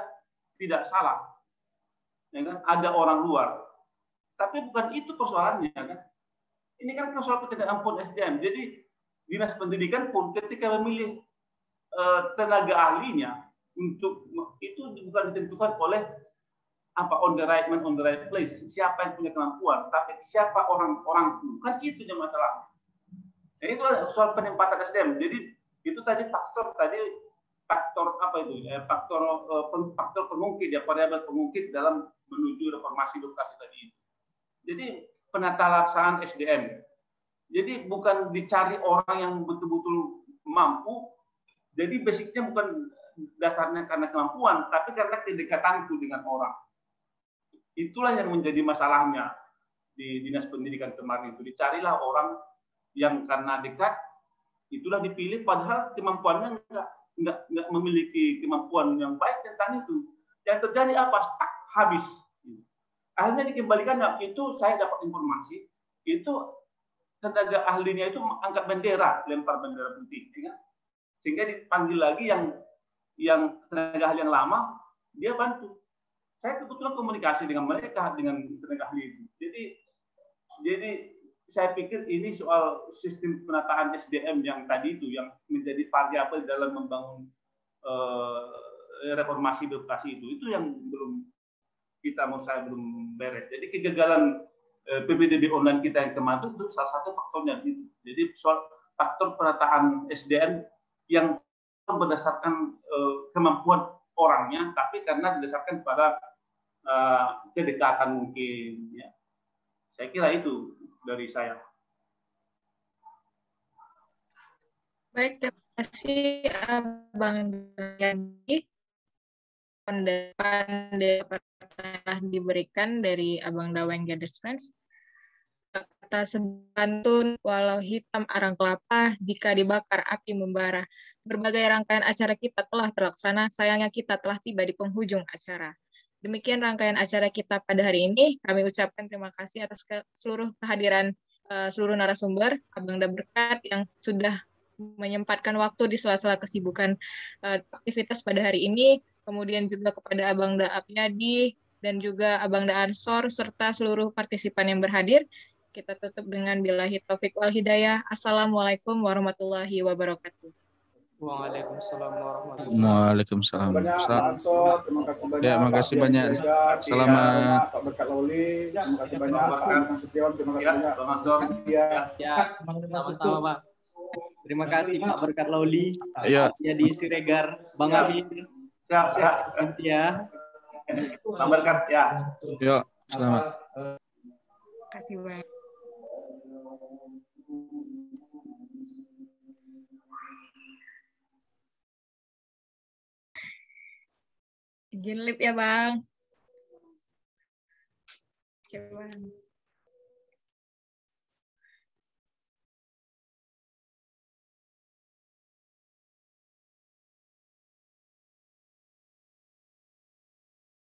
tidak salah, ya kan? Ada orang luar, tapi bukan itu persoalannya kan? Ini kan soal ketidakmampuan SDM. Jadi Dinas Pendidikan pun ketika memilih tenaga ahlinya untuk itu bukan ditentukan oleh on the right man on the right place, siapa yang punya kemampuan, tapi siapa orang-orang itu kan itu yang masalah. Nah, itu soal penempatan SDM. Jadi itu tadi faktor pengungkit ya, variabel pengungkit dalam menuju reformasi birokrasi tadi. Jadi penata laksanaan SDM. Jadi bukan dicari orang yang betul-betul mampu, Jadi basicnya bukan dasarnya karena kemampuan, tapi karena kedekatanku dengan orang. Itulah yang menjadi masalahnya di dinas pendidikan kemarin itu. Dicarilah orang yang karena dekat, itulah dipilih, padahal kemampuannya nggak memiliki kemampuan yang baik tentang itu. Yang terjadi apa? Stuck, habis. Akhirnya dikembalikan, itu saya dapat informasi, itu tenaga ahlinya itu angkat bendera, lempar bendera putih, ya. Sehingga dipanggil lagi yang tenaga ahli yang lama, dia bantu. Saya kebetulan komunikasi dengan mereka, dengan tenaga ahli itu. Jadi saya pikir ini soal sistem penataan SDM yang tadi itu, yang menjadi variabel dalam membangun reformasi birokrasi itu yang belum kita, menurut saya belum beres. Jadi kegagalan PPDB online kita yang kemarin itu salah satu faktornya. Jadi soal faktor penataan SDM yang berdasarkan kemampuan orangnya, tapi karena berdasarkan pada kedekatan mungkin. Ya. Saya kira itu dari saya. Baik, terima kasih Abang Yadi. Pendapat telah diberikan dari Abang Daweng Gadis Friends. Kata sebantun, walau hitam arang kelapa, jika dibakar api membara. Berbagai rangkaian acara kita telah terlaksana, sayangnya kita telah tiba di penghujung acara. Demikian rangkaian acara kita pada hari ini. Kami ucapkan terima kasih atas seluruh kehadiran seluruh narasumber, Abang Berkat yang sudah menyempatkan waktu di sela-sela kesibukan aktivitas pada hari ini. Kemudian juga kepada Abang Apyadi dan juga Abang Ansor serta seluruh partisipan yang berhadir. Kita tutup dengan billahi taufik wal hidayah. Assalamualaikum warahmatullahi wabarakatuh. Waalaikumsalam warahmatullahi wabarakatuh. Waalaikumsalam. Terima kasih banyak Pak Ansor, terima kasih banyak. Ya, makasih banyak. Selamat. Pak Berkat Lauli, terima kasih banyak. Pak Nasution, terima kasih banyak. Ya, sama-sama Pak. Terima kasih Pak Berkat Lauli. Ya. Jadi Siregar, Bang Abi. Siap. Ya. Bang Berkat ya. Ya, selamat. Terima kasih banyak. Izin live ya Bang. Oke, Bang.